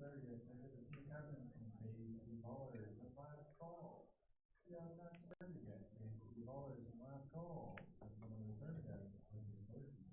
30th, there's a few cousins from the bowlers and last call. Yeah, I'm not started yet. The bowlers and last call. That's one of the third guys on this motion.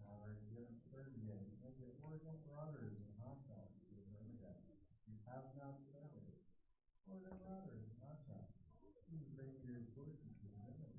Alright, you haven't started yet. You can get Oregon Marauders and hot shots to the tournament. You have not started. Oregon Marauders and hot shots. Please bring your sports to the tournament.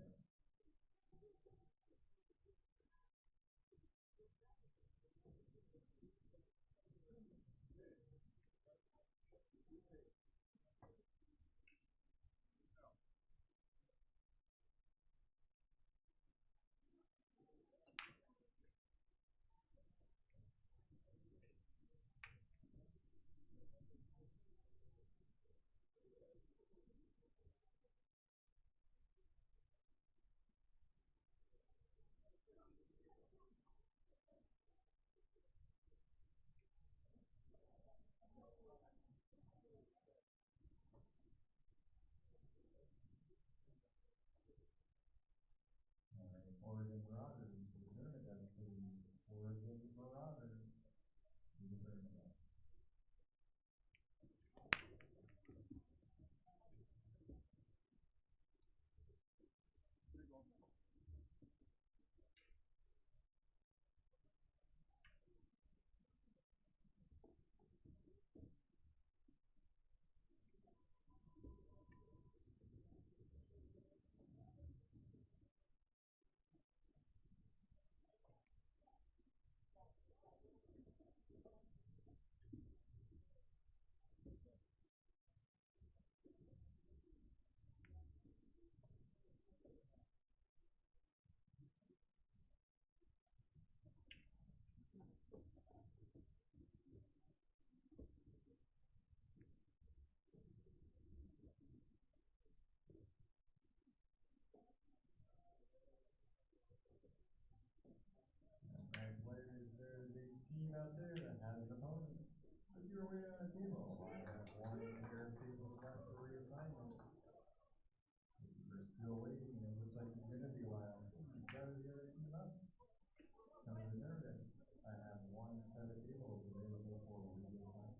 Alright, Oregon Marauders to the tournament, please. Oregon Marauders to the tournament. Alright, players, there's a team out there that has an opponent. If you're waiting on a table, I have one pair of tables left for reassignment. If you're still waiting and it looks like you're gonna be while, please gather the other team up. Come to the tournament. I have one set of tables available for reassignment.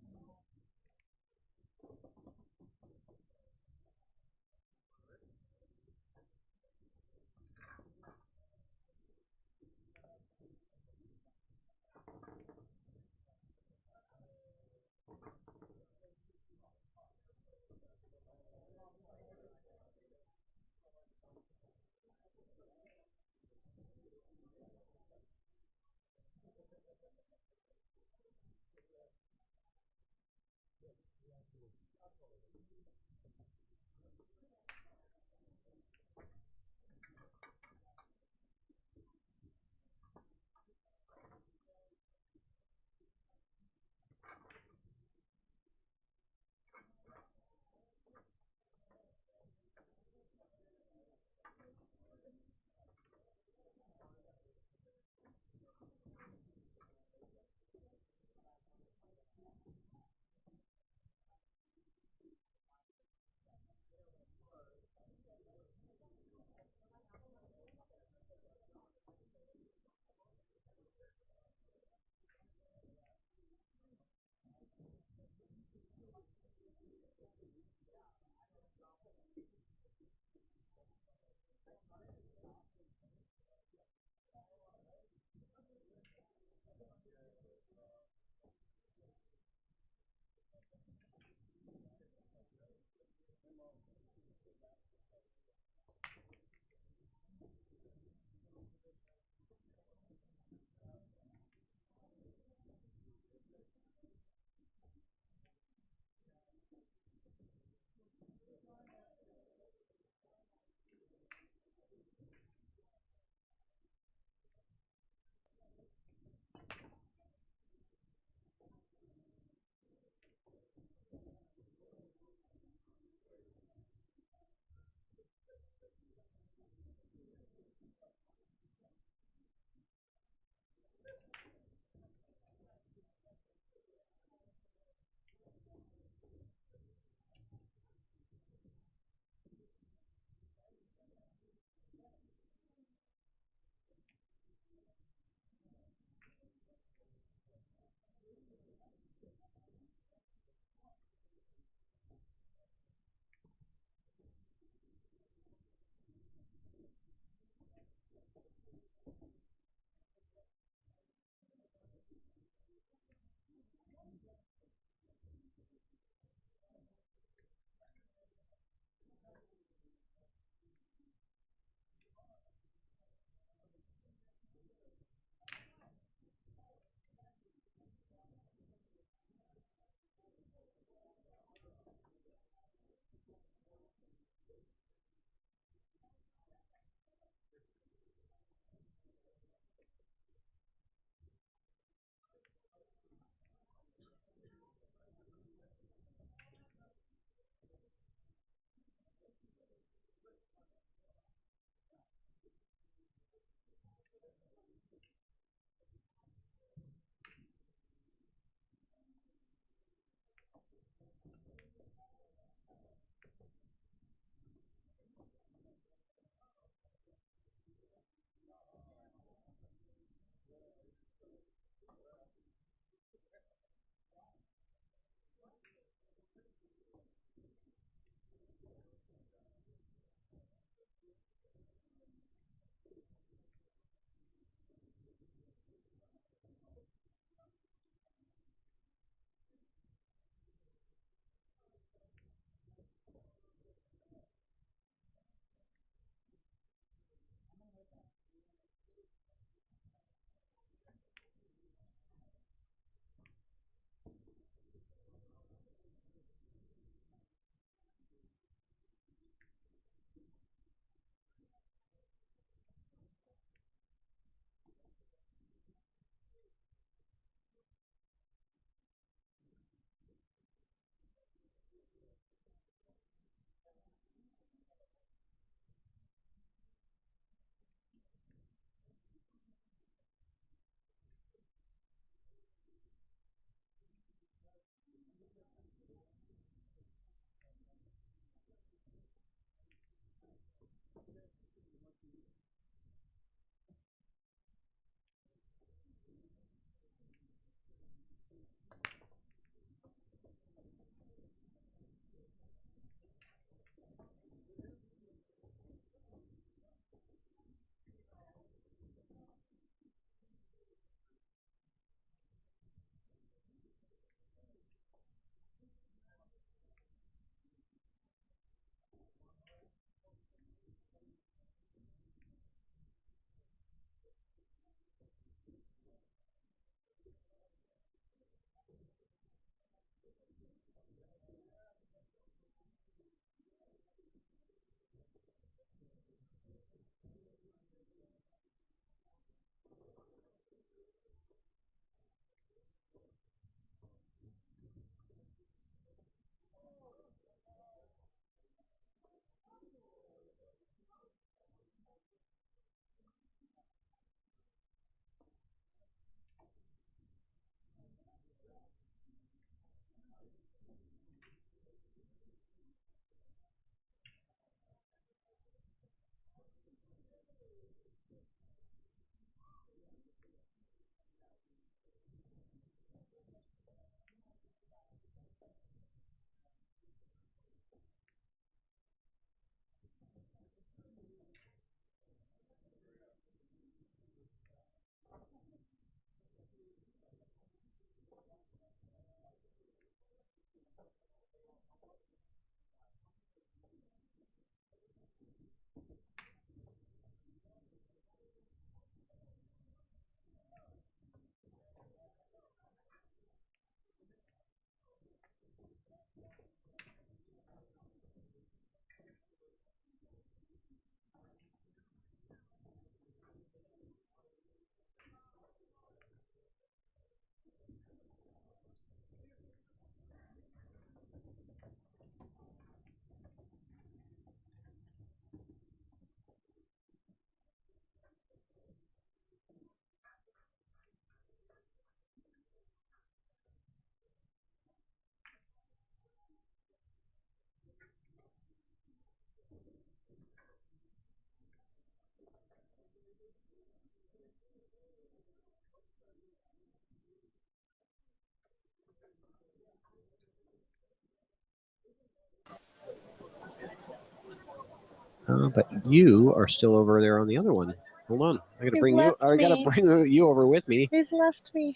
But you are still over there on the other one. Hold on, I gotta bring you. I gotta bring you over with me. He's left me.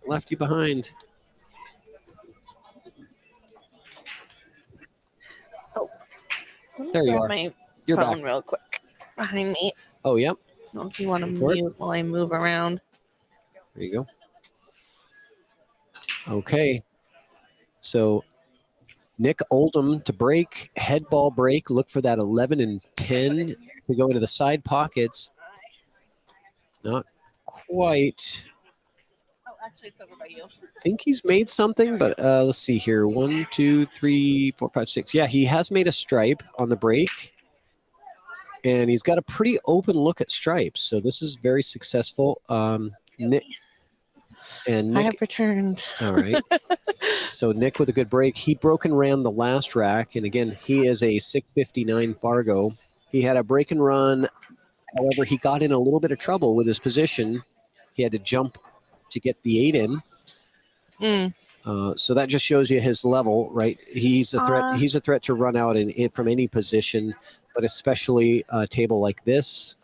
Left you behind. Oh, there you are. My You're phone back real quick behind me. Oh, yep. I don't know if you want to mute while I move around. There you go. Okay. So Nick Oldham to break, head ball break. Look for that 11 and 10 to go into the side pockets. Not quite. Oh, actually, it's over by you. I think he's made something, but let's see here. 1, 2, 3, 4, 5, 6. Yeah, he has made a stripe on the break. And he's got a pretty open look at stripes. So this is very successful. Nick. And Nick, I have returned. All right. So Nick with a good break. He broke and ran the last rack. And again, he is a 659 Fargo. He had a break and run. However, he got in a little bit of trouble with his position. He had to jump to get the 8 in. So that just shows you his level, right? He's a threat. He's a threat to run out from any position, but especially a table like this.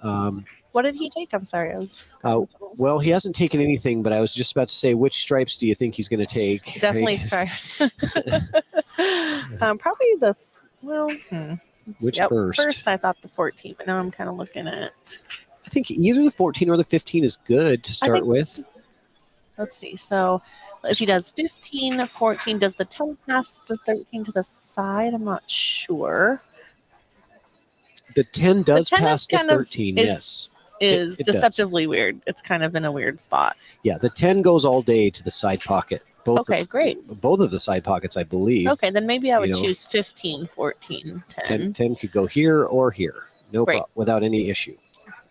What did he take? I'm sorry. Well, he hasn't taken anything, but I was just about to say, which stripes do you think he's going to take? Definitely stripes. Probably the, Which yep. first? First, I thought the 14, but now I'm kind of looking at. I think either the 14 or the 15 is good to start with. Let's see. So if he does 15, 14, does the 10 pass the 13 to the side? I'm not sure. The 10 does pass the 13, yes. Is deceptively weird. It's kind of in a weird spot. Yeah, the 10 goes all day to the side pocket. Great. Both of the side pockets, I believe. Okay, then maybe I would choose 15, 14, 10. 10 could go here or here. No problem, without any issue.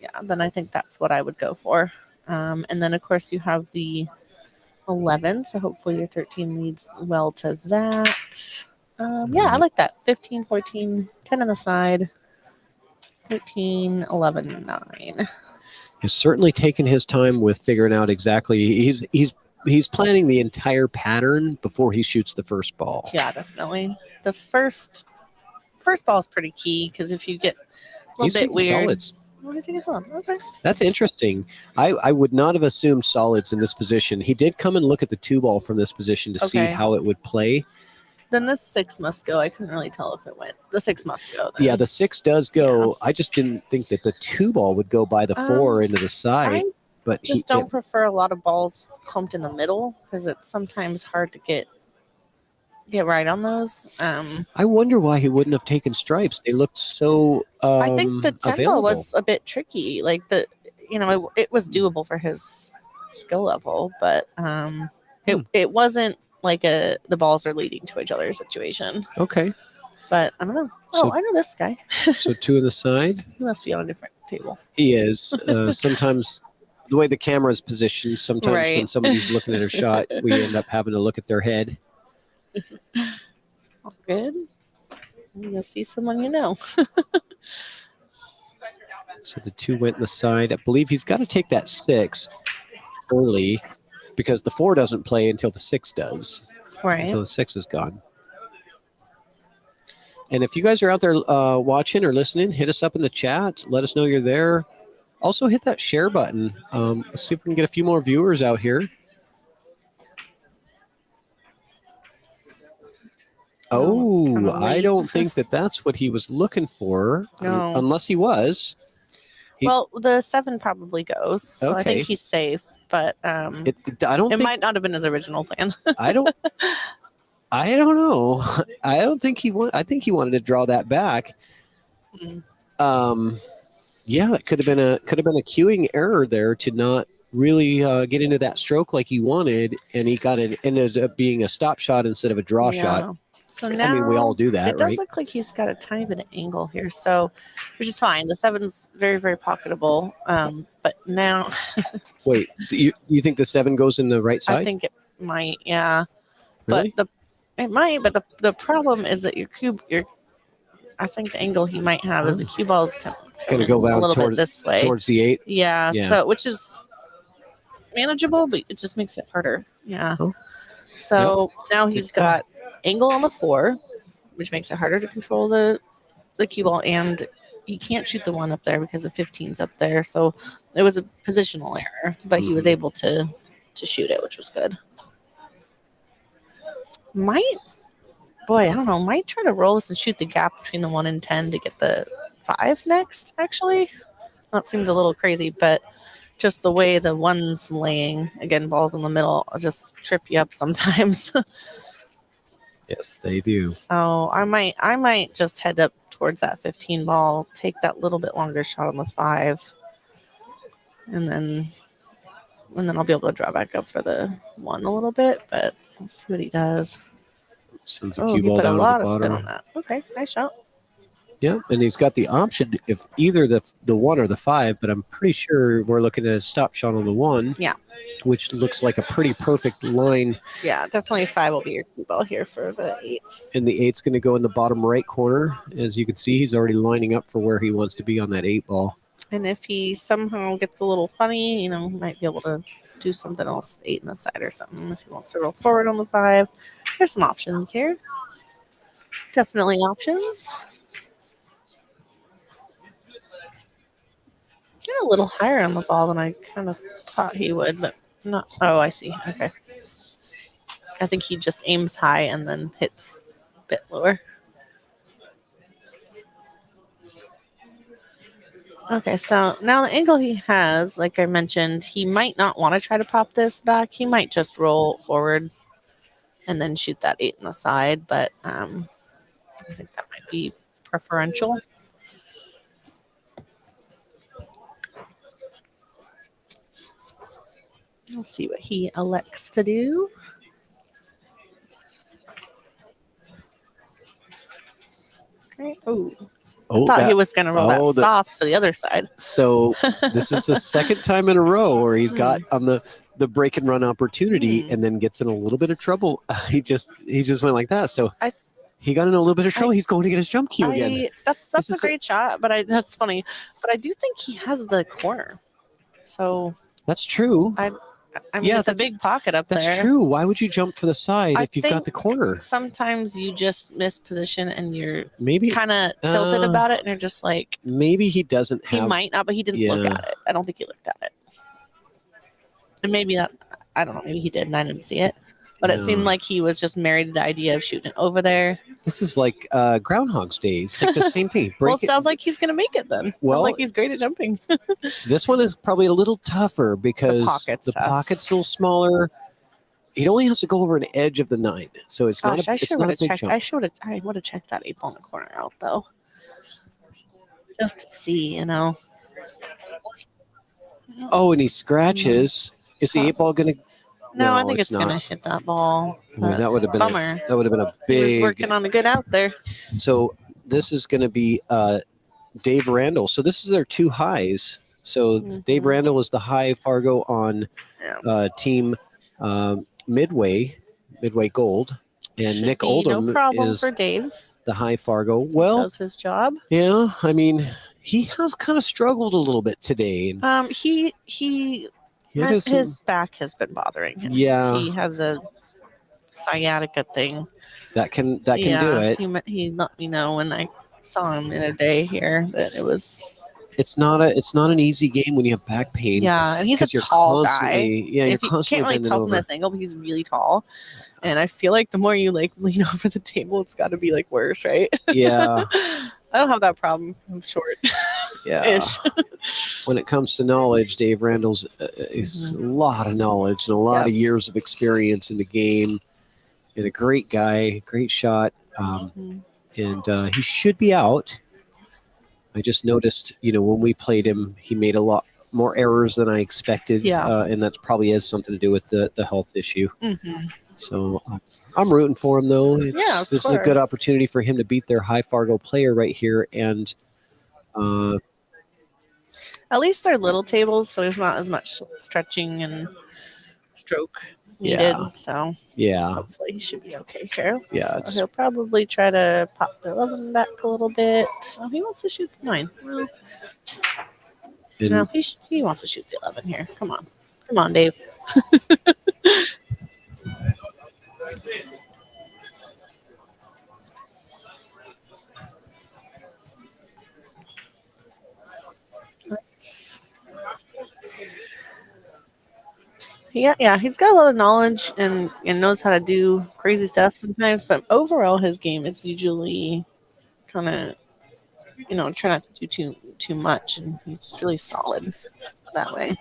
Yeah, then I think that's what I would go for. And then, of course, you have the 11, so hopefully your 13 leads well to that. Yeah, I like that. 15, 14, 10 on the side. 13, 11, 9. He's certainly taken his time with figuring out exactly. He's planning the entire pattern before he shoots the first ball. Yeah, definitely. The first ball is pretty key because if you get a little bit weird. Solids. Oh, he's taking solids. Okay. That's interesting. I would not have assumed solids in this position. He did come and look at the 2 ball from this position to see how it would play. Then the 6 must go. I couldn't really tell if it went. The 6 must go. Then. Yeah, the 6 does go. Yeah. I just didn't think that the 2 ball would go by the 4 into the side. But just don't prefer a lot of balls clumped in the middle because it's sometimes hard to get right on those. I wonder why he wouldn't have taken stripes. They looked so I think the 10 available. ball was a bit tricky. Like it was doable for his skill level, but it wasn't like the balls are leading to each other situation. Okay. But I don't know. Oh, I know this guy. So 2 on the side? He must be on a different table. He is. Sometimes the way the camera is positioned, sometimes when somebody's looking at a shot, we end up having to look at their head. All good. You'll see someone you know. So the 2 went in the side. I believe he's got to take that 6 early because the 4 doesn't play until the 6 does. Right. Until the 6 is gone. And if you guys are out there watching or listening, hit us up in the chat. Let us know you're there. Also hit that share button. Let's see if we can get a few more viewers out here. I don't think that's what he was looking for, unless he was. Well, the 7 probably goes, so I Okay. think he's safe. But I don't it think might not have been his original plan. I don't know. I don't think I think he wanted to draw that back. Mm. Yeah, it could have been a queuing error there to not really get into that stroke like he wanted, and he ended up being a stop shot instead of a draw shot. So now I mean, we all do that, it does right? look like he's got a tiny bit of angle here, so which is fine. The 7's very, very pocketable. But now Wait, you think the 7 goes in the right side? I think it might, yeah. Really? But it might. But the problem is that I think the angle he might have is the cue ball's Gonna go a down little bit this way. towards the 8. Yeah, Yeah. so which is manageable, but it just makes it harder. Yeah. Oh. So now he's got angle on the 4, which makes it harder to control the cue ball, and you can't shoot the 1 up there because the 15's up there. So it was a positional error, but he was able to shoot it, which was good. I don't know, might try to roll this and shoot the gap between the 1 and 10 to get the 5 next, actually. That seems a little crazy, but just the way the 1's laying, again, balls in the middle, just trip you up sometimes. Yes, they do. So I might just head up towards that 15 ball, take that little bit longer shot on the 5, and then I'll be able to draw back up for the 1 a little bit, but we'll see what he does. Sends a cue ball put a down lot to the of spin on bottom. that. Okay, nice shot. Yeah, and he's got the option if either the 1 or the 5, but I'm pretty sure we're looking at a stop shot on the 1. Yeah. Which looks like a pretty perfect line. Yeah, definitely 5 will be your cue ball here for the 8. And the 8's going to go in the bottom right corner. As you can see, he's already lining up for where he wants to be on that 8 ball. And if he somehow gets a little funny, he might be able to do something else, 8 in the side or something. If he wants to roll forward on the 5, there's some options here. Definitely options. Get a little higher on the ball than I kind of thought he would, but not. Oh, I see. Okay. I think he just aims high and then hits a bit lower. Okay, so now the angle he has, like I mentioned, he might not want to try to pop this back. He might just roll forward and then shoot that 8 in the side, but I think that might be preferential. We'll see what he elects to do. Okay. I thought he was going to roll that soft for the other side. So this is the second time in a row where he's got on the break and run opportunity and then gets in a little bit of trouble. He just went like that. So he got in a little bit of trouble. He's going to get his jump cue again. That's a great shot, but that's funny. But I do think he has the corner. So that's true. I mean, it's a big pocket up there. That's true. Why would you jump for the side if you've got the corner? Sometimes you just miss position and you're maybe kind of tilted about it, and you're just like, maybe he doesn't have. He might not, but he didn't look at it. I don't think he looked at it. And maybe that, I don't know. Maybe he did, and I didn't see it. But it seemed like he was just married to the idea of shooting it over there. This is like Groundhog's Day. It's like the same thing. Well, it sounds like he's going to make it then. Sounds like he's great at jumping. This one is probably a little tougher because the pocket's a little smaller. He only has to go over an edge of the 9. So it's not a, it's not a big jump. I would have checked that 8 ball in the corner out, though. Just to see, Oh, and he scratches. Is the 8 ball going to... No, I think it's going to hit that ball. Well, that would have been bummer. That would have been a big... He was working on the good out there. So this is going to be Dave Randall. So this is their 2 highs. So Dave Randall is the high Fargo on team Midway Gold. And Nick Oldham no problem is for Dave. The high Fargo. Well, does his job. Yeah, I mean, he has kind of struggled a little bit today. His back has been bothering him. Yeah. He has a sciatica thing. That can do it. He let me know when I saw him the other day here that it was... It's not an easy game when you have back pain. Yeah, and he's a tall guy. Yeah, you can't really tell from this angle, but he's really tall. And I feel like the more you lean over the table, it's got to be worse, right? Yeah. I don't have that problem. I'm short. Yeah. Ish. When it comes to knowledge, Dave Randall's is a lot of knowledge and a lot of Yes. years of experience in the game, and a great guy, great shot. Mhm. And he should be out. I just noticed, when we played him, he made a lot more errors than I expected. Yeah. And that probably has something to do with the health issue. Mhm. So I'm rooting for him, though. Yeah, of This is a good course. opportunity for him to beat their high Fargo player right here. And At least they're little tables, so there's not as much stretching and stroke needed. Yeah. So yeah, hopefully he should be okay here. Yeah, So it's- he'll probably try to pop the 11 back a little bit. Oh, he wants to shoot the 9. Well, and no, he wants to shoot the 11 here. Come on, Dave. Yeah, he's got a lot of knowledge and knows how to do crazy stuff sometimes. But overall, his game, it's usually kind of, try not to do too much, and he's just really solid that way.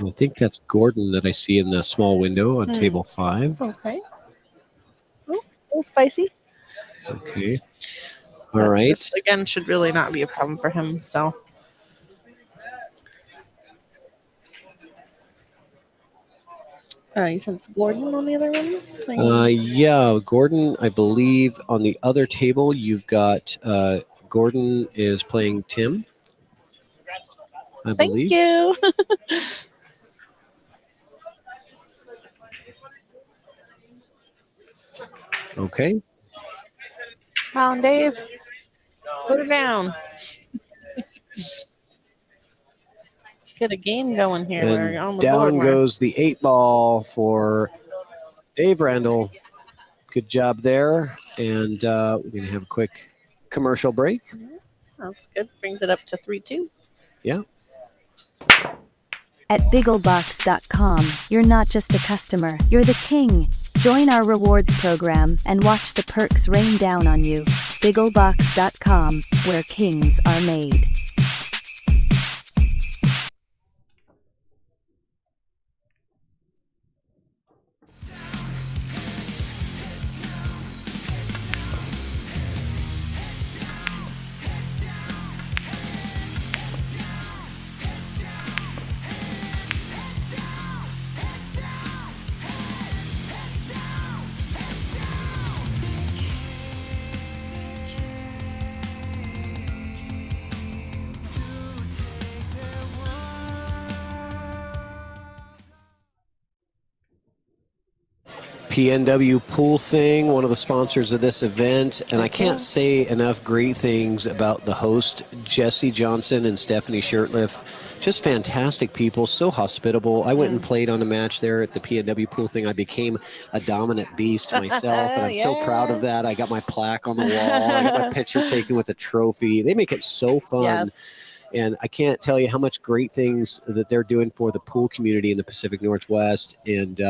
I think that's Gordon that I see in the small window on table 5. Okay. Oh, a little spicy. Okay. But All right. this, again, should really not be a problem for him. So. You said it's Gordon on the other one? Yeah, Gordon, I believe on the other table you've got Gordon is playing Tim. I Thank believe. you. Okay. Come on, Dave. Put her down. Let's get a game going here. We're on And the board. down goes the 8 ball for Dave Randall. Good job there. And we're going to have a quick commercial break. That's good. Brings it up to 3-2. Yeah. At BiggleBox.com, you're not just a customer, you're the king. Join our rewards program and watch the perks rain down on you. BiggleBox.com, where kings are made. PNW Pool Thing, one of the sponsors of this event. And I can't say enough great things about the host, Jesse Johnson and Stephanie Shirtliff. Just fantastic people, so hospitable. I went and played on a match there at the PNW Pool Thing. I became a dominant beast myself, and I'm so proud of that. I got my plaque on the wall. I got my picture taken with a trophy. They make it so fun. Yes. And I can't tell you how much great things that they're doing for the pool community in the Pacific Northwest. And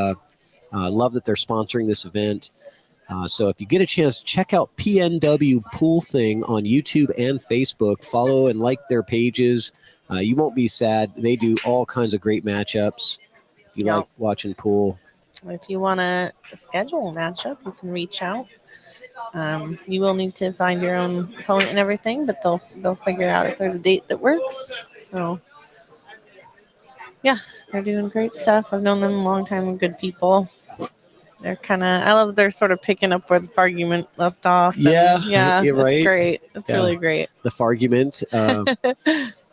love that they're sponsoring this event. So if you get a chance, check out PNW Pool Thing on YouTube and Facebook. Follow and like their pages. You won't be sad. They do all kinds of great matchups. If you like watching pool. If you want to schedule a matchup, you can reach out. You will need to find your own opponent and everything, but they'll figure out if there's a date that works. So yeah, they're doing great stuff. I've known them a long time and good people. They're I love they're sort of picking up where the argument left off. Yeah, it's right. great. It's really great. The Fargument.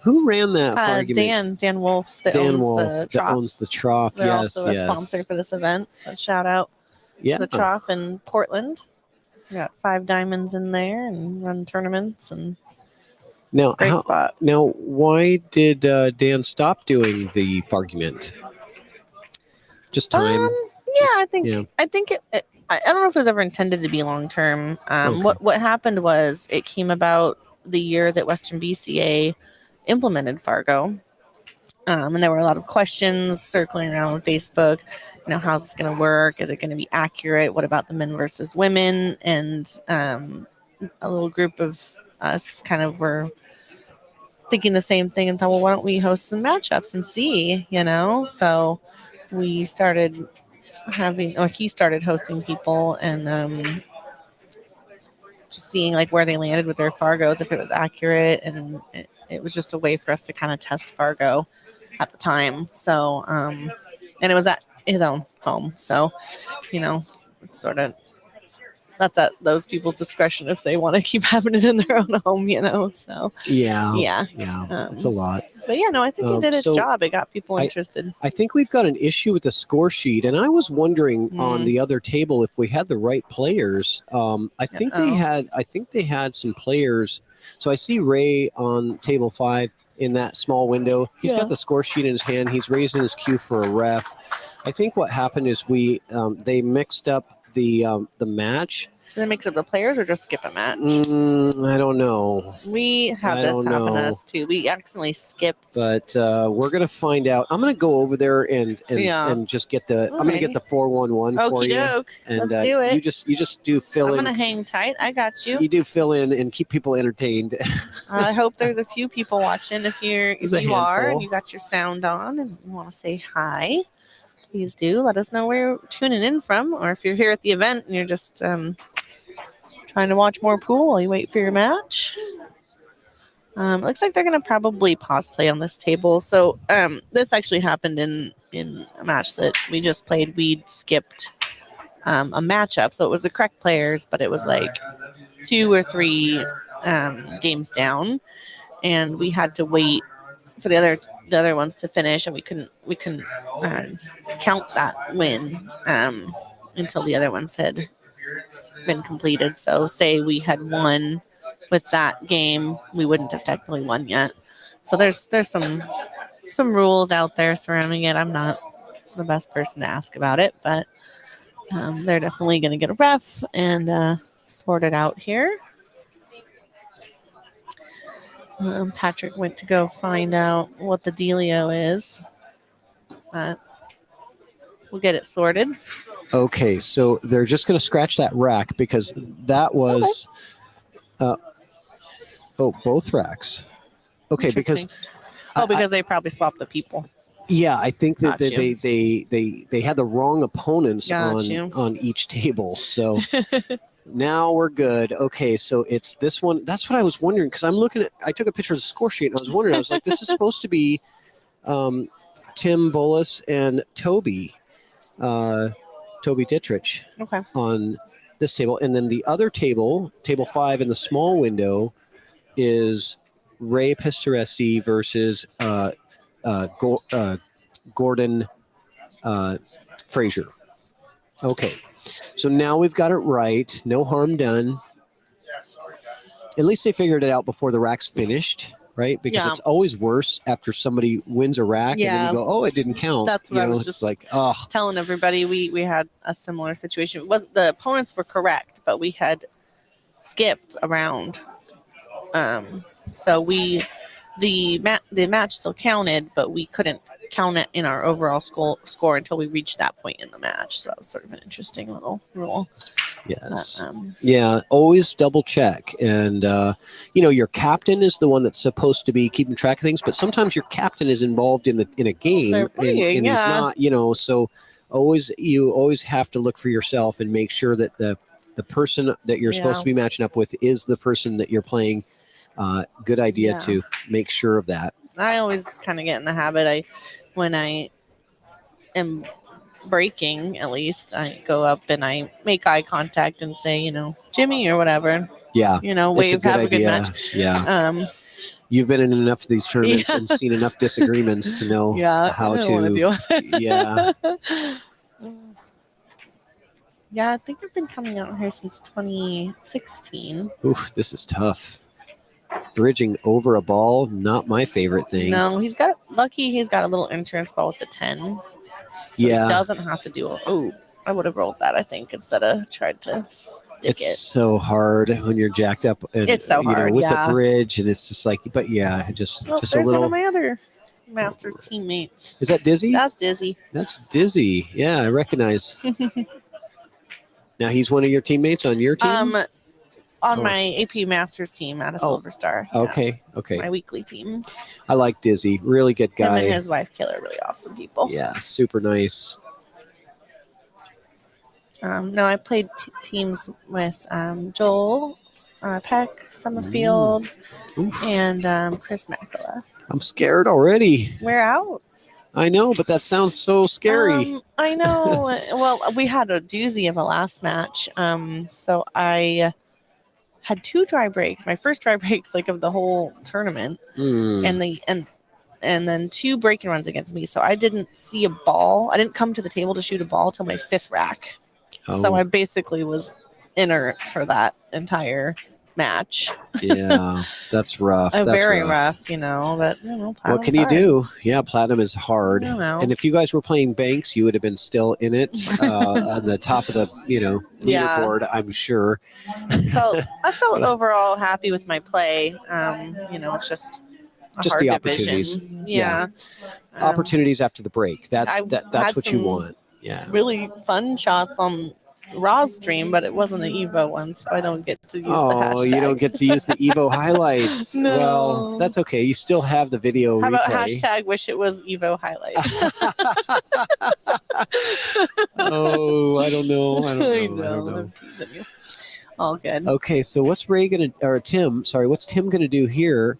Who ran that Fargument? Dan Wolf that owns the Trough. They're also a sponsor for this event. So shout out the Trough in Portland. We got 5 diamonds in there and run tournaments and great spot. Now, why did Dan stop doing the Fargument? Just time. I think it. I don't know if it was ever intended to be long term. What happened was it came about the year that Western BCA implemented Fargo, and there were a lot of questions circling around on Facebook. How's this going to work? Is it going to be accurate? What about the men versus women? And a little group of us kind of were thinking the same thing and thought, well, why don't we host some matchups and see, So we started he started hosting people and just seeing like where they landed with their Fargos, if it was accurate, and it was just a way for us to kind of test Fargo at the time. So, and it was at his own home, so it's sort of that's at those people's discretion if they want to keep having it in their own home, So Yeah. yeah, It's a lot. But yeah, no, I think it did its so job. It got people interested. I think we've got an issue with the score sheet, and I was wondering on the other table if we had the right players. I think they had some players. So I see Ray on table 5 in that small window. He's got the score sheet in his hand. He's raising his cue for a ref. I think what happened is they mixed up the match. Did it mix up the players or just skip a match? I don't know. We had this happen to us too. We accidentally skipped. But we're gonna find out. I'm gonna go over there and just get the. I'm gonna get the 411 for you. And let's do it. You just do fill in. I'm gonna hang tight. I got you. You do fill in and keep people entertained. I hope there's a few people watching. If you are and you got your sound on and you want to say hi, please do. Let us know where you're tuning in from, or if you're here at the event and you're just trying to watch more pool while you wait for your match. It looks like they're going to probably pause play on this table. So this actually happened in a match that we just played. We'd skipped a matchup. So it was the correct players, but it was like 2 or 3 games down. And we had to wait for the other ones to finish, and we couldn't count that win until the other ones had been completed. So say we had won with that game, we wouldn't have technically won yet. So there's some rules out there surrounding it. I'm not the best person to ask about it, but they're definitely going to get a ref and sort it out here. Patrick went to go find out what the dealio is. We'll get it sorted. Okay, so they're just going to scratch that rack because that was both racks. Okay, because they probably swapped the people. Yeah, I think that they had the wrong opponents on each table. So now we're good. Okay, so it's this one. That's what I was wondering because I took a picture of the score sheet and I was wondering. I was like, this is supposed to be Tim Bullis and Toby Dittrich on this table. And then the other table 5 in the small window, is Ray Pistoresi versus Gordon Frazier. Okay, so now we've got it right. No harm done. At least they figured it out before the rack's finished, right? Because it's always worse after somebody wins a rack and then you go, oh, it didn't count. That's what I was just telling everybody. We had a similar situation. It wasn't the opponents were correct, but we had skipped around. So the match still counted, but we couldn't count it in our overall score until we reached that point in the match. So that was sort of an interesting little rule. Yes. Always double check. And, your captain is the one that's supposed to be keeping track of things, but sometimes your captain is involved in a game and he's not, so you always have to look for yourself and make sure that the person that you're supposed to be matching up with is the person that you're playing. Good idea to make sure of that. I always kind of get in the habit. When I am breaking, at least I go up and I make eye contact and say, Jimmy or whatever. Yeah. Wave, have a good match. Yeah. You've been in enough of these tournaments and seen enough disagreements to know how to deal with it. Yeah. Yeah, I think I've been coming out here since 2016. Oof, this is tough. Bridging over a ball, not my favorite thing. No, he's got a little entrance ball with the 10. So he doesn't have to do I would have rolled that, I think, instead of tried to stick it. It's so hard when you're jacked up and it's so hard, with the bridge, and it's just like, but just a little. One of my other master teammates. Is that Dizzy? That's Dizzy. That's Dizzy. Yeah, I recognize. Now he's one of your teammates on your team? on my AP Masters team at a Silver Star. Yeah. Okay. My weekly team. I like Dizzy. Really good guy. Him and his wife Kayla are really awesome people. Yeah, super nice. No, I played teams with Joel Peck, Summerfield, and Chris Makala. I'm scared already. We're out. I know, but that sounds so scary. I know. Well, we had a doozy of a last match. So I had 2 dry breaks. My first dry breaks of the whole tournament, and then 2 breaking runs against me. So I didn't see a ball. I didn't come to the table to shoot a ball till my 5th rack. So I basically was inert for that entire match. Yeah, that's rough. That's very rough, but what can you do? Yeah, platinum is hard. I know. And if you guys were playing banks, you would have been still in it on the top of the leaderboard, I'm sure. I felt overall happy with my play. It's just hard the division. opportunities. Yeah. Opportunities after the break. That's had what you want. Yeah. Really fun shots on Raw's stream, but it wasn't an Evo one, so I don't get to use the hashtag. Oh, you don't get to use the Evo highlights. No. Well, that's okay. You still have the video How about replay. hashtag wish it was Evo highlights? Oh, I don't know. I know. I'm teasing you. All good. Okay, so what's Tim gonna do here?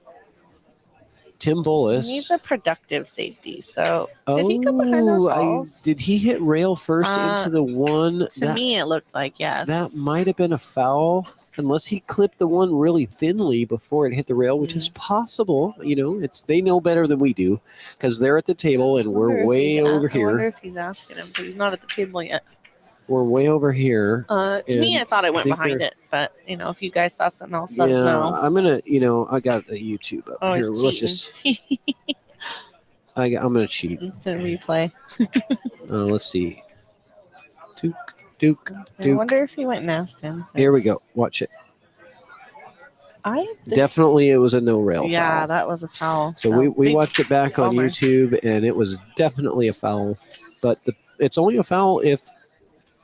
Tim Bullis. He needs a productive safety. So did he go behind those balls? Did he hit rail first into the one? To me, it looked like yes. That might have been a foul, unless he clipped the one really thinly before it hit the rail, which is possible. They know better than we do because they're at the table and we're way over here. I wonder if he's asking him, but he's not at the table yet. We're way over here. To me, I thought I went behind it, but if you guys saw something else, let us know. I'm gonna, I got the YouTube up here. Let's I'm gonna cheat. It's a replay. Let's see. Duke. I wonder if he went and asked him. Here we go. Watch it. Definitely, it was a no rail. Yeah, foul. That was a foul. So we watched it back on YouTube, and it was definitely a foul. But it's only a foul if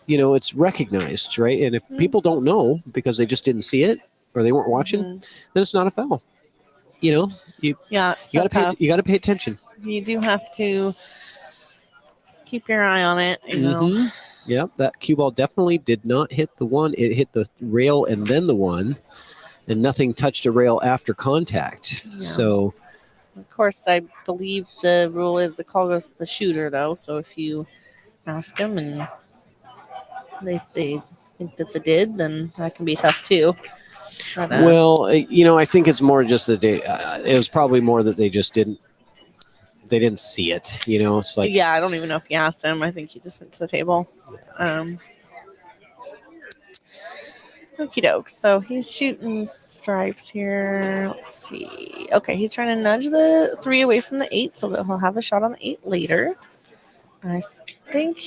it's recognized, right? And if people don't know because they just didn't see it or they weren't watching, then it's not a foul. You got to pay attention. You do have to keep your eye on it. Yeah, that cue ball definitely did not hit the one. It hit the rail and then the one, and nothing touched a rail after contact. Yeah. So, of course, I believe the rule is the call goes to the shooter, though. So if you ask them and they think that they did, then that can be tough too. But, I think it's more just that it was probably more that they just didn't see it. It's like, yeah, I don't even know if he asked him. I think he just went to the table. Okie doke. So he's shooting stripes here. Let's see. Okay, he's trying to nudge the 3 away from the 8 so that he'll have a shot on the 8 later. I think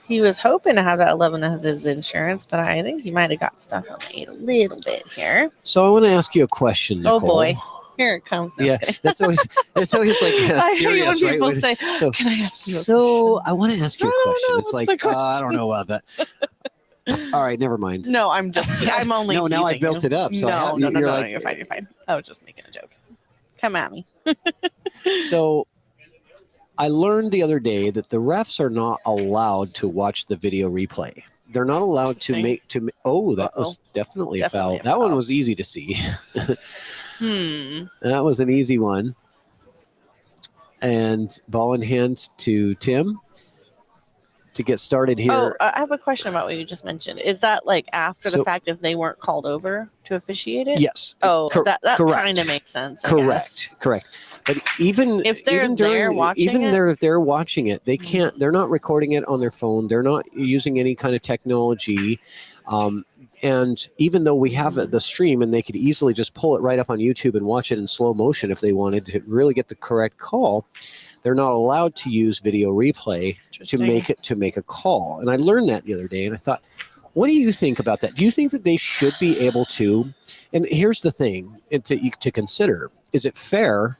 he was hoping to have that 11 as his insurance, but I think he might have got stuck on the 8 a little bit here. So I want to ask you a question, Nicole. Oh boy, here it comes. No, that's always like I hate when serious, people right? say, So, "Can I ask you a question?" So I want to ask you a question. What's It's the like I don't know about that. All right, never mind. No, I'm only no. Now I've teasing built you. it up. So No, like, you're fine. I was just making a joke. Come at me. So I learned the other day that the refs are not allowed to watch the video replay. They're not allowed to make. That was definitely a foul. That one was easy to see. That was an easy one. And ball in hand to Tim to get started here. Oh, I have a question about what you just mentioned. Is that like after the fact if they weren't called over to officiate it? Yes. Oh, that kind of makes sense. Correct. But even if they're there watching if they're watching it, they can't. They're not recording it on their phone. They're not using any kind of technology. And even though we have the stream, and they could easily just pull it right up on YouTube and watch it in slow motion if they wanted to really get the correct call, they're not allowed to use video replay to make a call. And I learned that the other day, and I thought, what do you think about that? Do you think that they should be able to? And here's the thing to consider: is it fair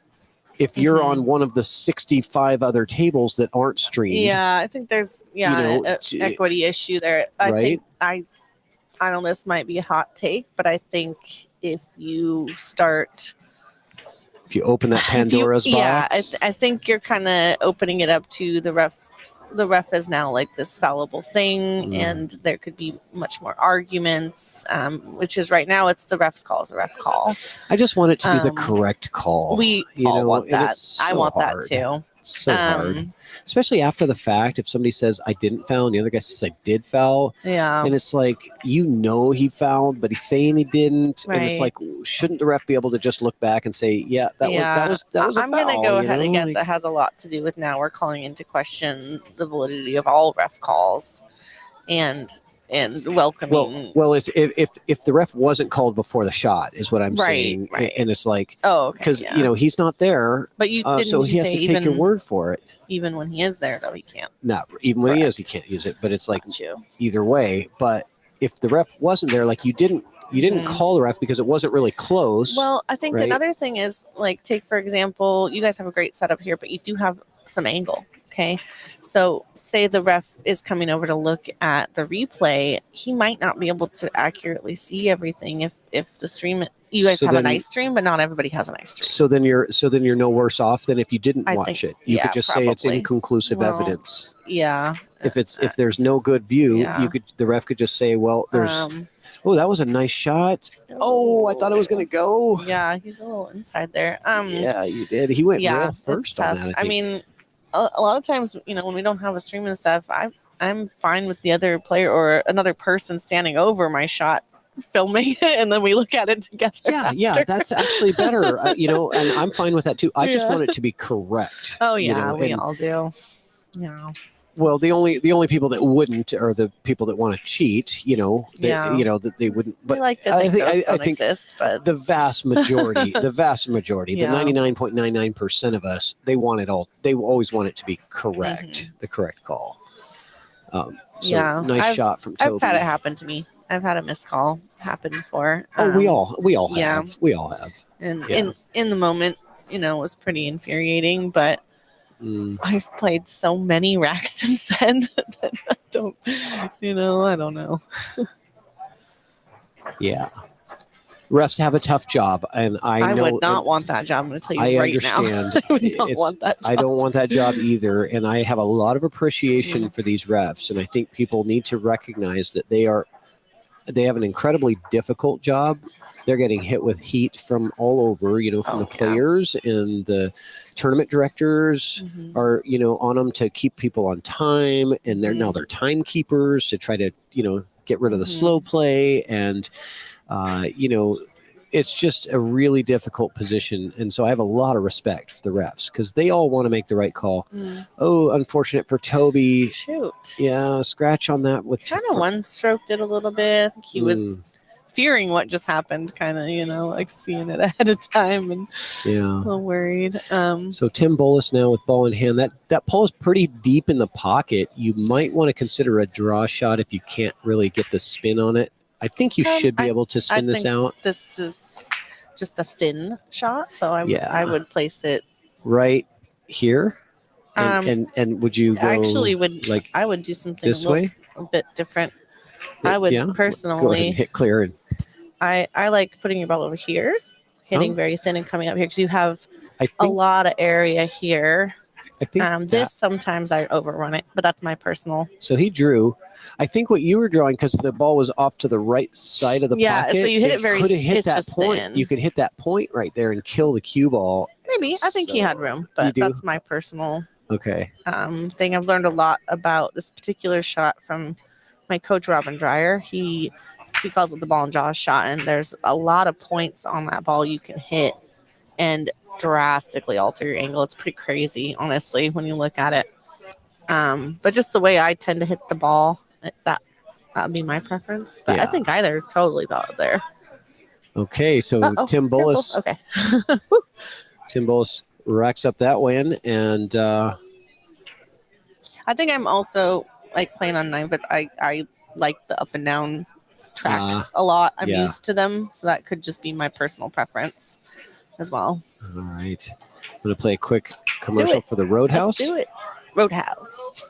if you're on one of the 65 other tables that aren't streamed? Yeah, I think there's an equity issue there. I think I don't know, this might be a hot take, but I think if you start, If you open that Pandora's yeah, box. I think you're kind of opening it up to the ref. The ref is now like this fallible thing, and there could be much more arguments, which is right now it's the ref's call is a ref call. I just want it to be the correct call. We all want that. I want that too. It's so hard, especially after the fact. If somebody says I didn't foul and the other guy says I did foul, Yeah. and it's like, he fouled, but he's saying he didn't, and it's like, shouldn't the ref be able to just look back and say, that was a I'm foul? gonna go ahead and guess Like, that has a lot to do with now we're calling into question the validity of all ref calls, and welcoming. Well, if the ref wasn't called before the shot, is what I'm saying, right. and it's like, okay, because he's not there, but you didn't so you he has say to take your word for it. Even when he is there, though, he can't. No, even when he is, he can't use it. But it's like you. either way. But if the ref wasn't there, like you didn't call the ref because it wasn't really close. Well, I think right? another thing is, like, take for example, you guys have a great setup here, but you do have some angle. Okay, so say the ref is coming over to look at the replay, he might not be able to accurately see everything if the stream. You guys have a nice stream, but not everybody has a nice stream. So then you're no worse off than if you didn't watch it. You could just say it's inconclusive evidence. Yeah. If there's no good view, the ref could just say, well, there's. That was a nice shot. Oh, I thought it was going to go. Yeah, he's a little inside there. Yeah, you did. He went real first on that. I mean, a lot of times, when we don't have a stream and stuff, I'm fine with the other player or another person standing over my shot, filming it, and then we look at it together. Yeah, that's actually better. And I'm fine with that too. I just want it to be correct. Oh yeah, we all do. Yeah. Well, the only people that wouldn't are the people that want to cheat. That they wouldn't. But I like to think those don't exist, but the vast majority, the 99.99% of us, they want it all. They always want it to be correct, the correct call. Nice shot from Toby. I've had it happen to me. I've had a missed call happen before. We all have. We all have. And in the moment, it was pretty infuriating, but. I've played so many racks since then that I don't know. Yeah. Refs have a tough job, and I know would not want that job. I'm going to tell you I right understand. now. I would not want that job. I don't want that job either, and I have a lot of appreciation for these refs, and I think people need to recognize that they have an incredibly difficult job. They're getting hit with heat from all over, from the players and the tournament directors are, on them to keep people on time. And now they're timekeepers to try to, get rid of the slow play. And, it's just a really difficult position. And so I have a lot of respect for the refs because they all want to make the right call. Oh, unfortunate for Toby. Shoot. Yeah, scratch on that. With kind of one-stroked it a little bit. I think he was fearing what just happened, kind of, like seeing it ahead of time and a little worried. So Tim Bolus now with ball in hand. That ball is pretty deep in the pocket. You might want to consider a draw shot if you can't really get the spin on it. I think you should be able to spin this out. This is just a thin shot, so I would place it right here. And would you go I would do something this way? A bit different. I would personally go ahead and hit clear. And I like putting your ball over here, hitting very thin and coming up here because you have a lot of area here. I think this sometimes I overrun it, but that's my personal. So he drew. I think what you were drawing because the ball was off to the right side of the pocket. Yeah, so you hit it very. Could have hit that point. Thin. You could hit that point right there and kill the cue ball. Maybe I think he had room, but that's my personal. Okay. Thing I've learned a lot about this particular shot from my coach Robin Dreyer. He calls it the ball and jaws shot, and there's a lot of points on that ball you can hit and drastically alter your angle. It's pretty crazy, honestly, when you look at it. But just the way I tend to hit the ball, that would be my preference. But I think either is totally valid there. Okay, so Tim Bolus. Okay. Tim Bolus racks up that win, and I think I'm also like playing on 9, but I like the up and down tracks a lot. I'm used to them, so that could just be my personal preference as well. All right. I'm going to play a quick commercial for the Roadhouse. Let's do it. Roadhouse.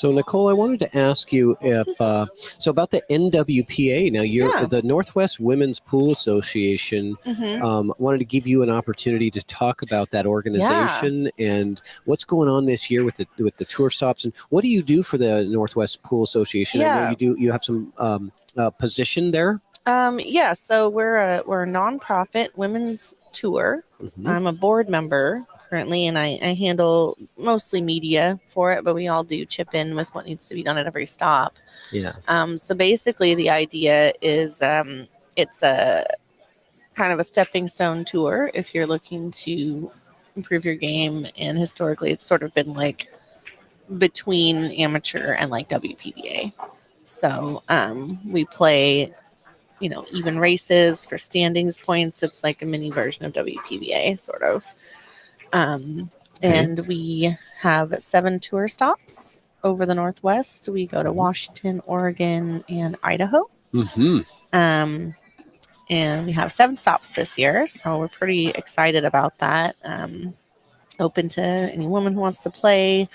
So, Nicole, I wanted to ask you if so about the NWPA. Now, you're Yeah. the Northwest Women's Pool Association. Wanted to give you an opportunity to talk about that organization and what's going on this year with the tour stops, and what do you do for the Northwest Pool Association? I know you have some position there. Yeah, so we're a nonprofit women's tour. I'm a board member currently, and I handle mostly media for it, but we all do chip in with what needs to be done at every stop. Yeah. So basically, the idea is it's a kind of a stepping stone tour if you're looking to improve your game, and historically, it's sort of been like between amateur and like WPBA. So we play even races for standings points. It's like a mini version of WPBA, sort of. And we have 7 tour stops over the Northwest. We go to Washington, Oregon, and Idaho. And we have 7 stops this year, so we're pretty excited about that. Open to any woman who wants to play.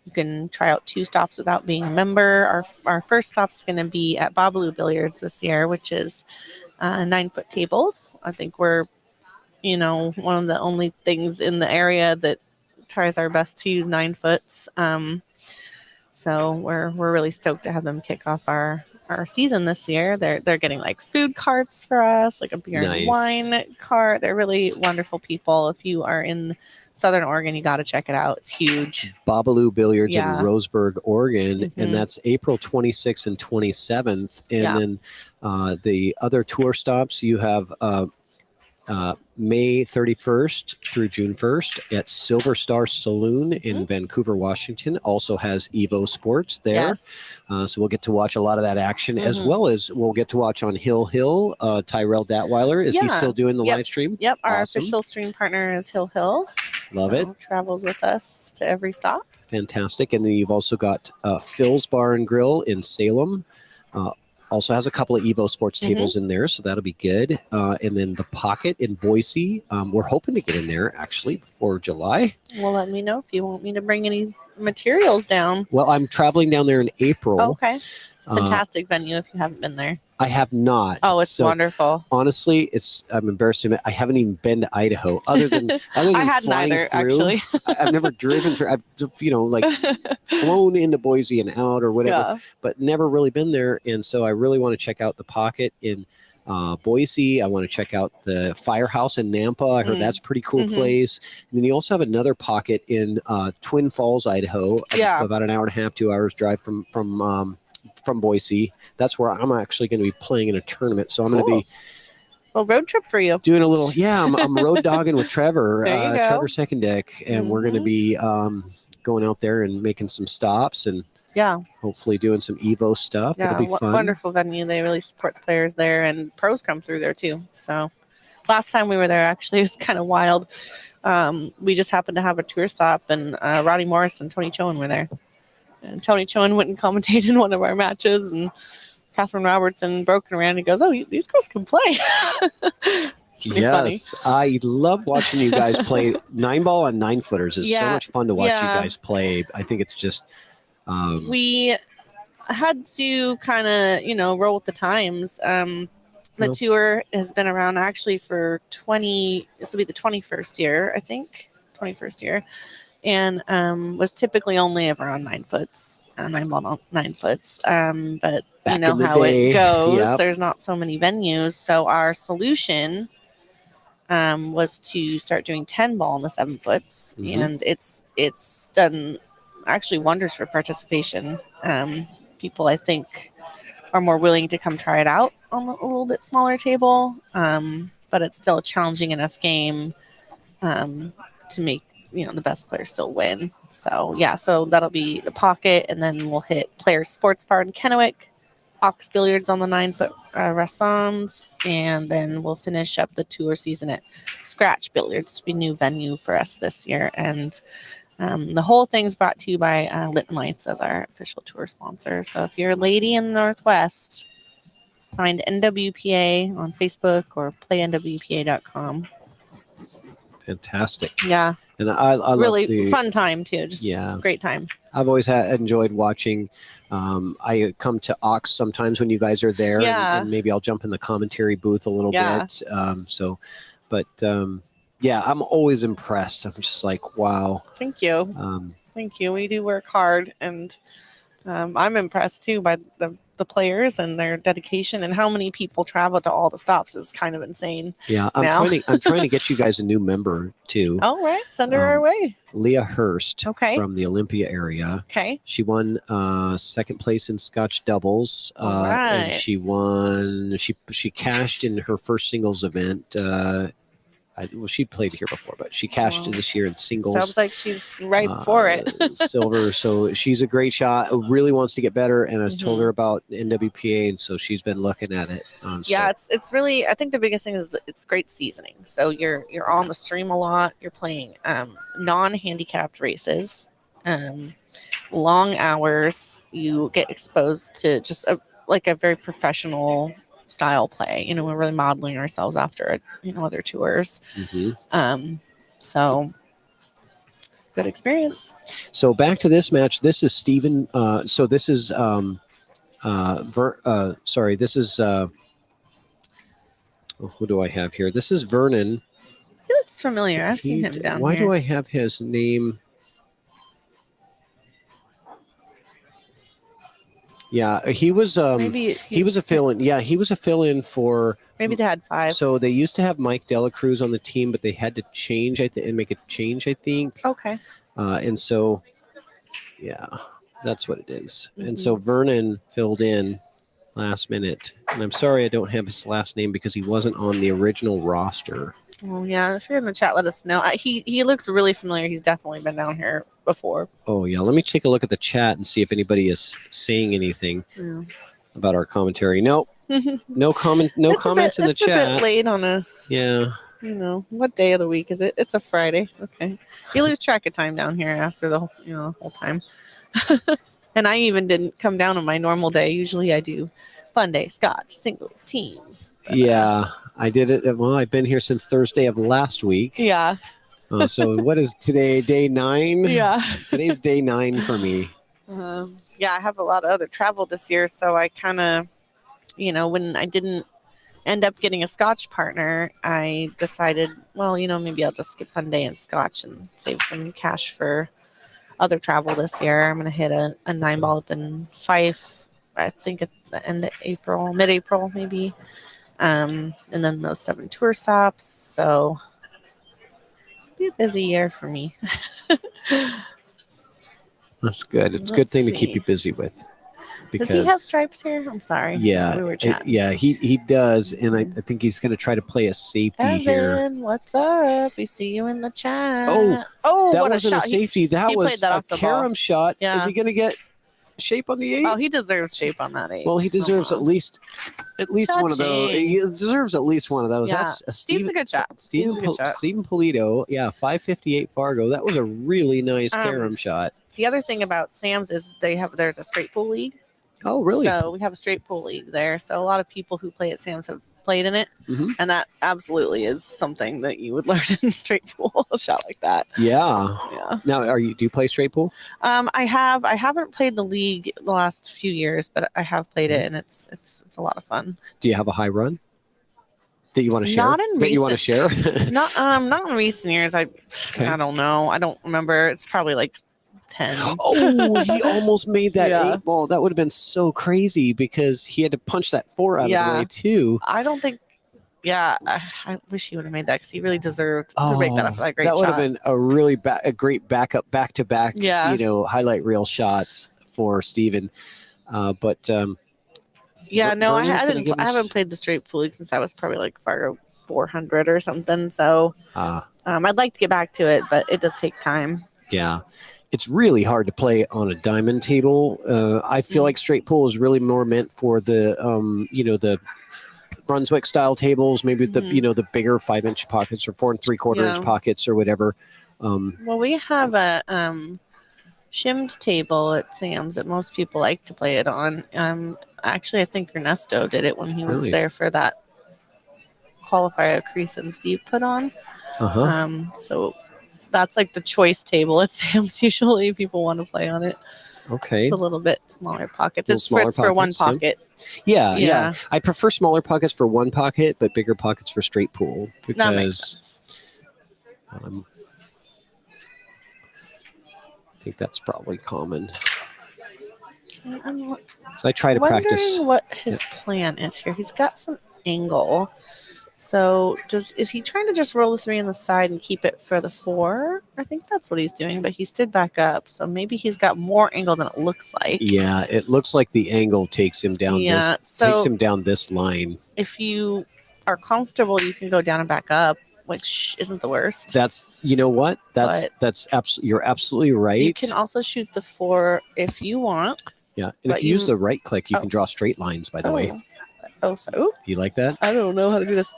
You can try out 2 stops without being a member. Our first stop is going to be at Babalu Billiards this year, which is 9-foot tables. I think we're, one of the only things in the area that tries our best to use 9 foots. So we're really stoked to have them kick off our season this year. They're getting like food carts for us, like a beer and wine cart. They're really wonderful people. If you are in Southern Oregon, you got to check it out. It's huge. Babalu Billiards in Roseburg, Oregon, and that's April 26th and 27th. And then the other tour stops, you have May 31st through June 1st at Silver Star Saloon in Vancouver, Washington. Also has EvoSports there. Yes. So we'll get to watch a lot of that action, as well as we'll get to watch on Hill. Tyrell Datweiler. Is he still doing the live stream? Yep. Our official stream partner is Hill. Love it. Travels with us to every stop. Fantastic. And then you've also got Phil's Bar and Grill in Salem. Also has a couple of EvoSports tables in there, so that'll be good. And then the Pocket in Boise. We're hoping to get in there, actually, before July. Well, let me know if you want me to bring any materials down. Well, I'm traveling down there in April. Okay. Fantastic venue if you haven't been there. I have not. Oh, it's wonderful. Honestly, I'm embarrassed to admit I haven't even been to Idaho other than I hadn't flying either, through. actually. I've never driven through. I've flown into Boise and out or whatever, but never really been there. And so I really want to check out the Pocket in Boise. I want to check out the Firehouse in Nampa. I heard that's a pretty cool place. And then you also have another Pocket in Twin Falls, Idaho. About an hour and a half, 2 hours drive from Boise. That's where I'm actually going to be playing in a tournament. So I'm going to be road trip for you. Doing a little, I'm road dogging with Trevor, Trevor Second Deck, and we're going to be going out there and making some stops and hopefully doing some Evo stuff. It'll be fun. Wonderful venue. They really support the players there, and pros come through there too. So last time we were there, actually, it was kind of wild. We just happened to have a tour stop, and Roddy Morris and Tony Chowan were there. And Tony Chowan went and commentated in one of our matches, and Catherine Robertson broken around and goes, "Oh, these girls can play." It's pretty funny. I love watching you guys play 9-ball on 9-footers. It's so much fun to watch you guys play. I think it's just we had to kind of roll with the times. The tour has been around actually for this will be the 21st year, I think, 21st year. And was typically only ever on 9 foots, 9-ball on 9 foots. But you know how it goes. There's not so many venues. So our solution was to start doing 10-ball on the 7 foots, and it's done actually wonders for participation. People, I think, are more willing to come try it out on a little bit smaller table, but it's still a challenging enough game to make the best players still win. So so that'll be the Pocket, and then we'll hit Players Sports Bar in Kennewick, Ox Billiards on the 9-foot Ressons, and then we'll finish up the tour season at Scratch Billiards, to be a new venue for us this year. And the whole thing's brought to you by Lit Lights as our official tour sponsor. So if you're a lady in the Northwest, find NWPA on Facebook or playnwpa.com. Fantastic. Yeah. And I really love fun time too. Just great time. I've always enjoyed watching. I come to Ox sometimes when you guys are there, Yeah. and maybe I'll jump in the commentary booth a little Yeah. bit. Yeah, I'm always impressed. I'm just like, wow. Thank you. Thank you. We do work hard, and I'm impressed too by the players and their dedication, and how many people travel to all the stops is kind of insane. Yeah, I'm trying to get you guys a new member too. All right, send her our way. Leah Hurst Okay. from the Olympia area. Okay. She won second place in Scotch doubles, All right. and she won. She cashed in her first singles event. She played here before, but she cashed Wow. this year in singles. Sounds like she's right for it. Silver. So she's a great shot. Really wants to get better, and I told Mhm. her about NWPA, and so she's been looking at it. Yeah, it's really, I think the biggest thing is that it's great seasoning. So you're on the stream a lot. You're playing non-handicapped races, long hours. You get exposed to just a very professional style play. You know, we're really modeling ourselves after other tours. So good experience. So back to this match. This is Steven. So this is this is who do I have here? This is Vernon. He looks familiar. I've seen him down Why here. do I have his name? Yeah, he was Maybe he was a fill-in. Yeah, he was a fill-in for. Maybe they had 5. So they used to have Mike Dela Cruz on the team, but they had to change and make a change, I think. Okay. And so, yeah, that's what it is. And so Vernon filled in last minute, and I'm sorry I don't have his last name because he wasn't on the original roster. Well, yeah, if you're in the chat, let us know. He looks really familiar. He's definitely been down here before. Oh yeah, let me take a look at the chat and see if anybody is saying anything about our commentary. Nope. No comment. No comments in the chat. It's a bit late on a. Yeah. What day of the week is it? It's a Friday. Okay. You lose track of time down here after the whole time. And I even didn't come down on my normal day. Usually I do fun day, Scotch, singles, teams. But, yeah, I did it. Well, I've been here since Thursday of last week. Yeah. So what is today? Day 9? Yeah. Today's day 9 for me. Yeah, I have a lot of other travel this year, so I kind of, when I didn't end up getting a Scotch partner, I decided, well, maybe I'll just skip fun day and Scotch and save some cash for other travel this year. I'm going to hit a 9-ball up in Fife, I think at the end of April, mid-April maybe. And then those 7 tour stops. So be a busy year for me. That's good. It's a good thing to keep you busy with. Does he have stripes here? I'm sorry. Yeah, we were chatting. he does, and I think he's going to try to play a safety here. Evan, what's up? We see you in the chat. Oh, that what wasn't a shot. safety. That he was played that a off the ball. carom shot. Yeah. Is he going to get shape on the 8? Oh, he deserves shape on that 8. Well, he deserves at least one of those. Touching. He deserves at least one of those. Yeah. That's Steve's a good shot. Stephen Polito, 558 Fargo. That was a really nice carom shot. The other thing about Sam's is there's a straight pool league. Oh, really? So we have a straight pool league there. So a lot of people who play at Sam's have played in it, and that absolutely is something that you would learn in straight pool, a shot like that. Yeah. Now, do you play straight pool? I haven't played the league the last few years, but I have played it, and it's a lot of fun. Do you have a high run that you want to share? Not in recent. You want to share? not in recent years. I don't know. I don't remember. It's probably like 10. Oh, he almost made that 8 ball. That would have been so crazy because he had to punch that 4 out of the way too. I don't think. Yeah, I wish he would have made that because he really deserved to break that up for that great shot. That would have been a really a great backup, back-to-back, highlight reel shots for Steven. I haven't played the straight pool league since I was probably like Fargo 400 or something. So I'd like to get back to it, but it does take time. Yeah. It's really hard to play on a diamond table. I feel like straight pool is really more meant for the, the Brunswick style tables, maybe the bigger 5-inch pockets or 4 3/4-inch pockets or whatever. Well, we have a shimmed table at Sam's that most people like to play it on. Actually, I think Ernesto did it when he was there for that qualifier Crease and Steve put on. So that's like the choice table at Sam's. Usually people want to play on it. Okay. It's a little bit smaller pockets. Little It's smaller for one pockets, yeah. pocket. Yeah. Yeah. I prefer smaller pockets for one pocket, but bigger pockets for straight pool That makes because sense. I think that's probably common. Okay, I'm So I try to practice. wondering what his plan is here. He's got some angle. So is he trying to just roll the 3 on the side and keep it for the 4? I think that's what he's doing, but he stood back up. So maybe he's got more angle than it looks like. Yeah, it looks like the angle takes him down Yeah, takes him down this line. If you are comfortable, you can go down and back up, which isn't the worst. That's you know what? That's you're absolutely right. You can also shoot the 4 if you want. Yeah, and if you use the right click, you can draw straight lines, by the way. So You like that? I don't know how to do this.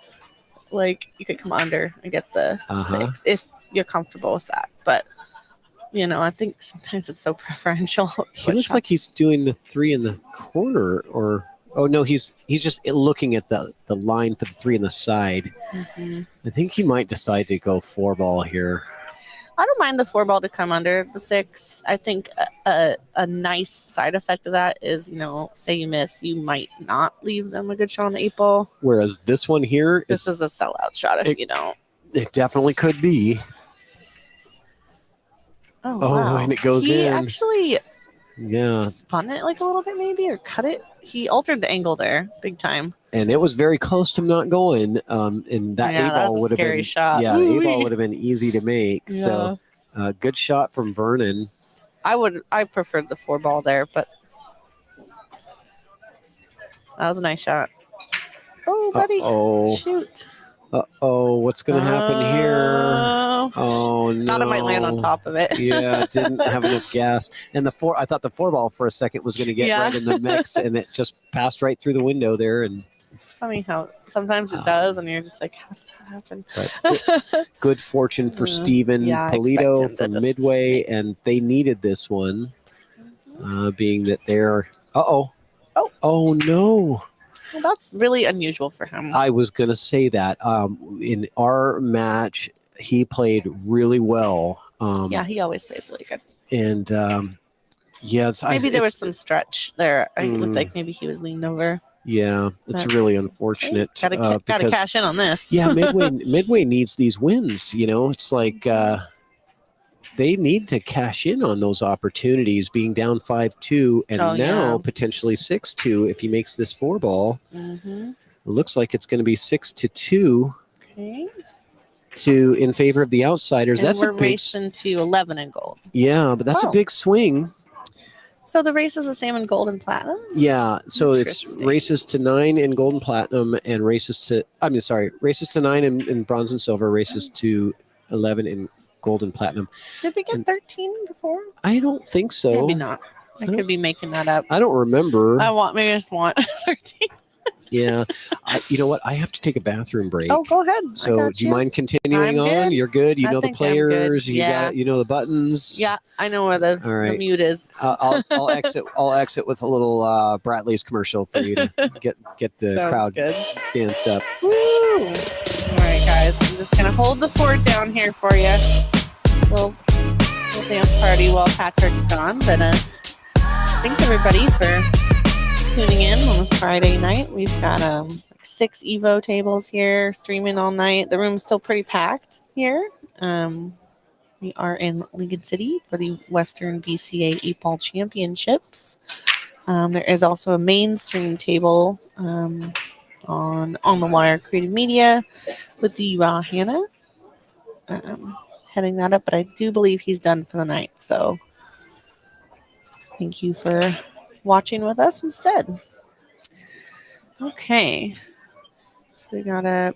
Like, you could come under and get the 6 if you're comfortable with that. But, I think sometimes it's so preferential. He looks like he's doing the 3 in the corner, or no, he's just looking at the line for the 3 on the side. Mm-hmm. I think he might decide to go 4-ball here. I don't mind the 4-ball to come under the 6. I think a nice side effect of that is, say you miss, you might not leave them a good shot on the 8-ball. Whereas this one here, this is a sellout shot if you don't. It definitely could be. Oh, wow. And it goes in. He actually Yeah. spun it like a little bit maybe, or cut it. He altered the angle there big time. And it was very close to not going. And that A-ball would have been a scary shot. Yeah, A-ball would have been easy to make. Yeah. So good shot from Vernon. I preferred the 4-ball there, but that was a nice shot. Oh, buddy. Uh-oh. Shoot. Uh-oh, what's going to happen here? Oh, no. Thought it might land on top of it. Yeah, it didn't have enough gas. And I thought the 4-ball for a second was going to get right in the mix, and it just passed right through the window there. And it's funny how sometimes it does, and you're just like, how did that happen? Good fortune for Steven Polito from Midway, and they needed this one, being that they're... Oh, no. Well, that's really unusual for him. I was going to say that. In our match, he played really well. He always plays really good. And, maybe there was some stretch there. It looked like maybe he was leaned over. Yeah, it's really unfortunate. Gotta cash in on this. Yeah, Midway needs these wins. It's like they need to cash in on those opportunities, being down 5-2 and now potentially 6-2 if he makes this 4-ball. Mm-hmm. It looks like it's going to be 6-2. Okay. In favor of the outsiders. And that's we're racing to 11 in gold. Yeah, but that's a big swing. So the race is the same in gold and platinum? Yeah, so it's races to 9 in gold and platinum, and races to 9 in bronze and silver, races to 11 in gold and platinum. Did we get 13 before? I don't think so. Maybe not. I could be making that up. I don't remember. Maybe I just want 13. Yeah. You know what? I have to take a bathroom break. Oh, go ahead. So do you mind continuing on? Good. You're good. You know the players. Yeah. You know the buttons. Yeah, I know where the mute is. I'll exit with a little Bradley's commercial for you to get the crowd danced up. Woo! All right, guys. I'm just gonna hold the fort down here for you. We'll dance party while Patrick's gone. But thanks everybody for tuning in on a Friday night. We've got 6 Evo tables here streaming all night. The room's still pretty packed here. We are in Lincoln City for the Western BCA 8-ball Championships. There is also a mainstream table on the Wire Creative Media with the Raw Hannah heading that up. But I do believe he's done for the night. So thank you for watching with us instead. Okay, so we got a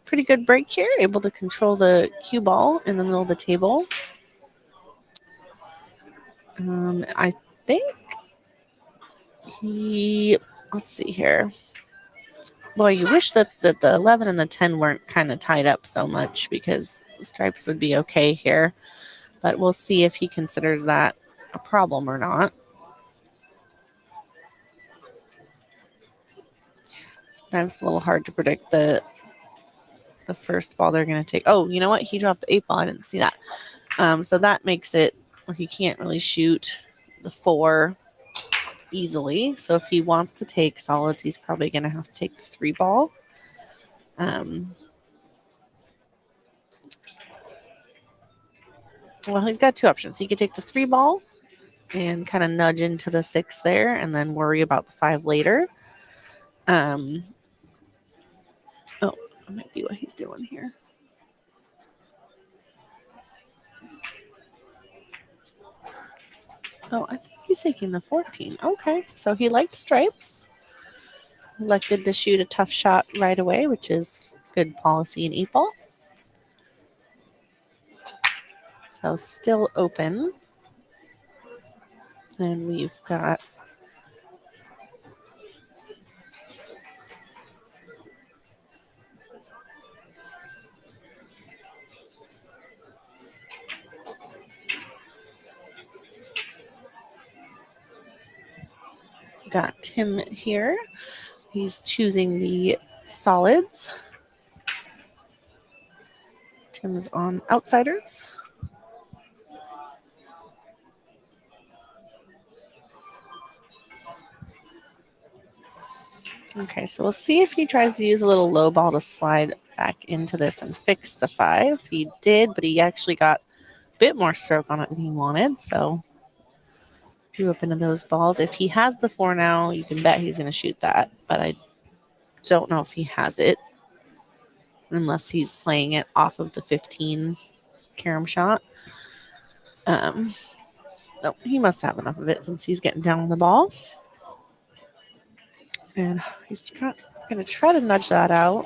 pretty good break here, able to control the cue ball in the middle of the table. I think let's see here. Boy, you wish that the 11 and the 10 weren't kind of tied up so much, because the stripes would be okay here, but we'll see if he considers that a problem or not. Sometimes it's a little hard to predict the first ball they're going to take. Oh, you know what? He dropped the 8-ball. I didn't see that. So that makes it where he can't really shoot the 4 easily. So if he wants to take solids, he's probably going to have to take the 3 ball. Well, he's got 2 options. He could take the 3 ball and kind of nudge into the 6 there and then worry about the 5 later. Oh, that might be what he's doing here. Oh, I think he's taking the 14. Okay, so he liked stripes. Elected to shoot a tough shot right away, which is good policy in 8-ball. So still open. And we've got Tim here. He's choosing the solids. Tim's on outsiders. Okay, so we'll see if he tries to use a little low ball to slide back into this and fix the 5. He did, but he actually got a bit more stroke on it than he wanted, so drew up into those balls. If he has the 4 now, you can bet he's going to shoot that, but I don't know if he has it unless he's playing it off of the 15 carom shot. No, he must have enough of it since he's getting down on the ball. And he's going to try to nudge that out.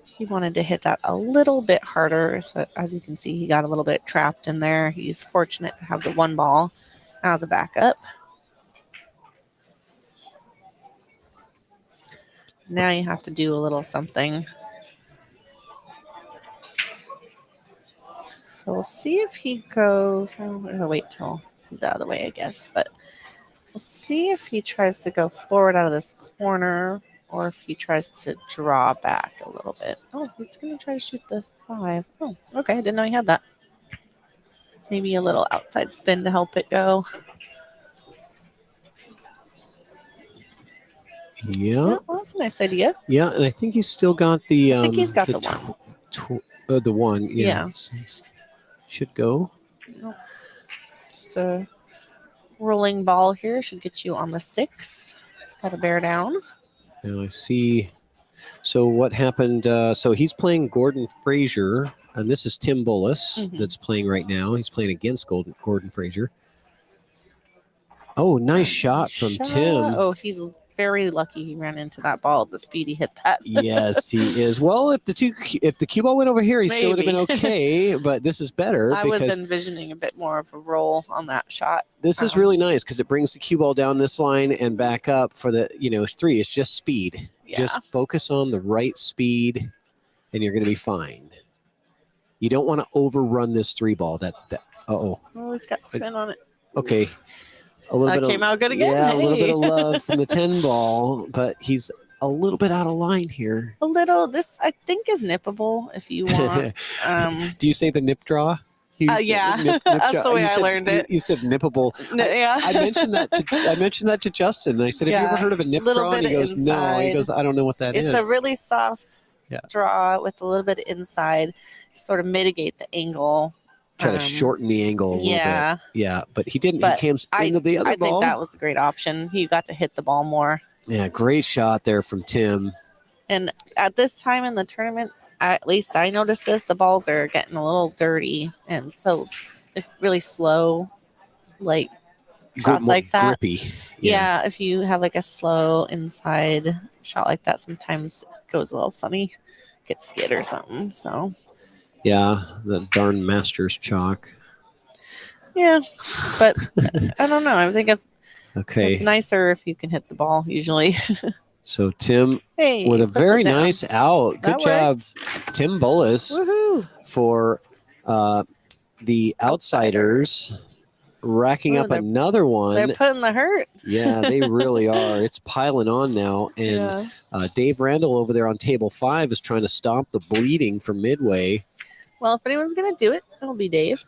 He wanted to hit that a little bit harder. So as you can see, he got a little bit trapped in there. He's fortunate to have the 1 ball as a backup. Now you have to do a little something. So we'll see if he goes. I'm going to wait till he's out of the way, I guess. But we'll see if he tries to go forward out of this corner or if he tries to draw back a little bit. Oh, he's going to try to shoot the 5. Oh, okay. I didn't know he had that. Maybe a little outside spin to help it go. Yeah. Well, that's a nice idea. Yeah, and I think he's still got the. I think he's got the 1. The 1, yeah. Yeah. Should go. Just a rolling ball here should get you on the 6. Just got to bear down. Now I see. So what happened? So he's playing Gordon Frazier, and this is Tim Bullis that's playing right now. He's playing against Gordon Frazier. Oh, nice shot from Tim. Oh, he's very lucky he ran into that ball at the speed he hit that. Yes, he is. Well, if the cue ball went over here, he still would have been okay, but this is better. I was envisioning a bit more of a roll on that shot. This is really nice because it brings the cue ball down this line and back up for the 3. It's just speed. Yeah. Just focus on the right speed, and you're going to be fine. You don't want to overrun this 3 ball. Oh, he's got spin on it. Okay. A little bit came out good again. Yeah, a little bit of love from the 10 ball, but he's a little bit out of line here. A little. This I think is nippable if you want. Do you say the nip draw? Yeah, that's the way I learned it. You said nippable. Yeah, I mentioned that to Justin. And I said, "Have you ever heard of a nip draw?" And he goes, "No." He goes, "I don't know what that is." It's a really soft draw with a little bit of inside, sort of mitigate the angle. Try to shorten the angle a little bit. Yeah, but he didn't. He came into the other ball. I think that was a great option. He got to hit the ball more. Yeah, great shot there from Tim. And at this time in the tournament, at least I noticed this, the balls are getting a little dirty. And so if really slow, like shots like that. Grippy. Yeah, if you have like a slow inside shot like that, sometimes it goes a little funny. Gets skid or something, so... Yeah, the darn Masters chalk. Yeah, but I don't know. I think it's nicer if you can hit the ball usually. So Tim with a very nice out. Good job, Tim Bullis for the outsiders. Racking up another one. They're putting the hurt. Yeah, they really are. It's piling on now. And Dave Randall over there on table 5 is trying to stop the bleeding from Midway. Well, if anyone's gonna do it, it'll be Dave.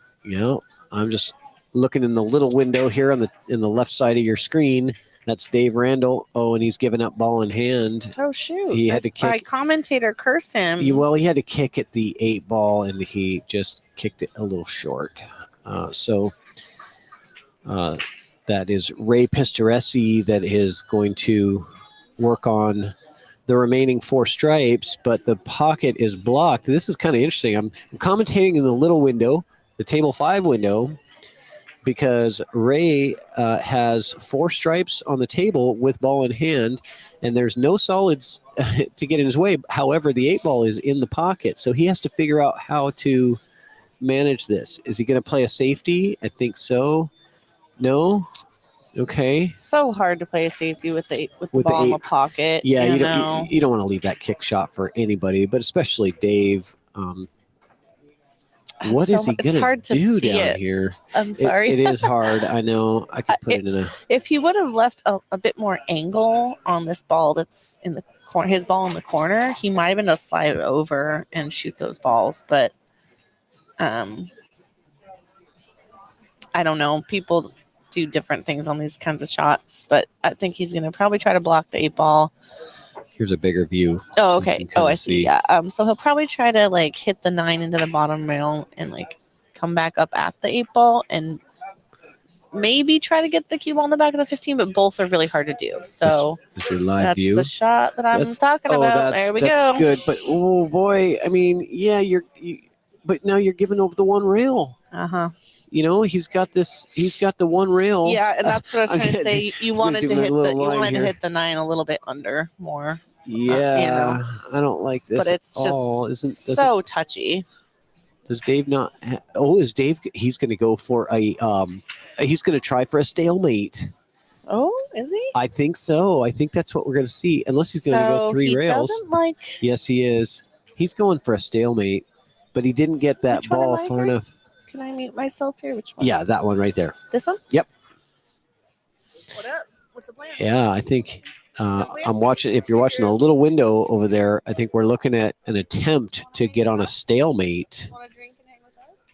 I'm just looking in the little window here in the left side of your screen. That's Dave Randall. Oh, and he's given up ball in hand. Oh shoot! He had to kick. My commentator cursed him. He had to kick at the 8 ball, and he just kicked it a little short. That is Ray Pistoresi that is going to work on the remaining 4 stripes, but the pocket is blocked. This is kind of interesting. I'm commentating in the little window, the table 5 window, because Ray has 4 stripes on the table with ball in hand, and there's no solids to get in his way. However, the 8 ball is in the pocket, so he has to figure out how to manage this. Is he going to play a safety? I think so. No? Okay. So hard to play a safety with the ball in the pocket. Yeah, you don't want to leave that kick shot for anybody, but especially Dave. What is he going to do down here? I'm sorry. It is hard. I know. I could put it in a... If he would have left a bit more angle on this ball that's in the corner, his ball in the corner, he might have been able to slide it over and shoot those balls. But I don't know. People do different things on these kinds of shots, but I think he's going to probably try to block the 8 ball. Here's a bigger view. Oh, okay. Oh, I see. Yeah. So he'll probably try to like hit the 9 into the bottom rail and like come back up at the 8 ball and maybe try to get the cue ball in the back of the 15, but both are really hard to do. So that's your live view. That's the shot that I'm talking about. There we go. That's good. But oh boy, I mean, yeah, but now you're giving over the 1 rail. He's got the 1 rail. Yeah, and that's what I was trying to say. You wanted to hit the 9 a little bit under more. Yeah, I don't like this. But it's just so touchy. Does Dave not? Is Dave? He's going to go for a. He's going to try for a stalemate. Oh, is he? I think so. I think that's what we're going to see. Unless he's going to go 3 rails. Yes, he is. He's going for a stalemate, but he didn't get that ball far enough. Can I mute myself here? Which one? Yeah, that one right there. This one? Yep. What up? What's the plan? Yeah, I think I'm watching. If you're watching a little window over there, I think we're looking at an attempt to get on a stalemate. Want to drink and hang with us?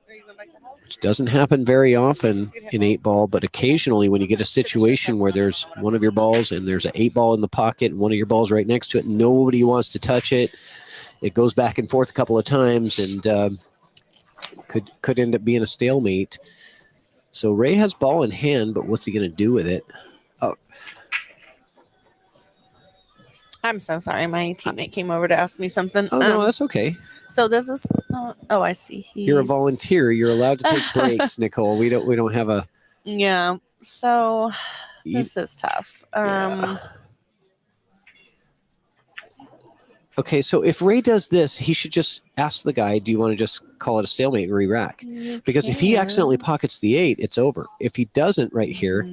Or you go back to the house? Which doesn't happen very often in 8 ball, but occasionally when you get a situation where there's one of your balls and there's an 8 ball in the pocket and one of your balls right next to it, nobody wants to touch it. It goes back and forth a couple of times and could end up being a stalemate. So Ray has ball in hand, but what's he going to do with it? Oh, I'm so sorry. My teammate came over to ask me something. Oh, no, that's okay. So this is. I see. You're a volunteer. You're allowed to take breaks, Nicole. We don't have a. Yeah. So this is tough. Yeah. Okay, so if Ray does this, he should just ask the guy, do you want to just call it a stalemate and re-rack? Because if he accidentally pockets the 8, it's over. If he doesn't right here.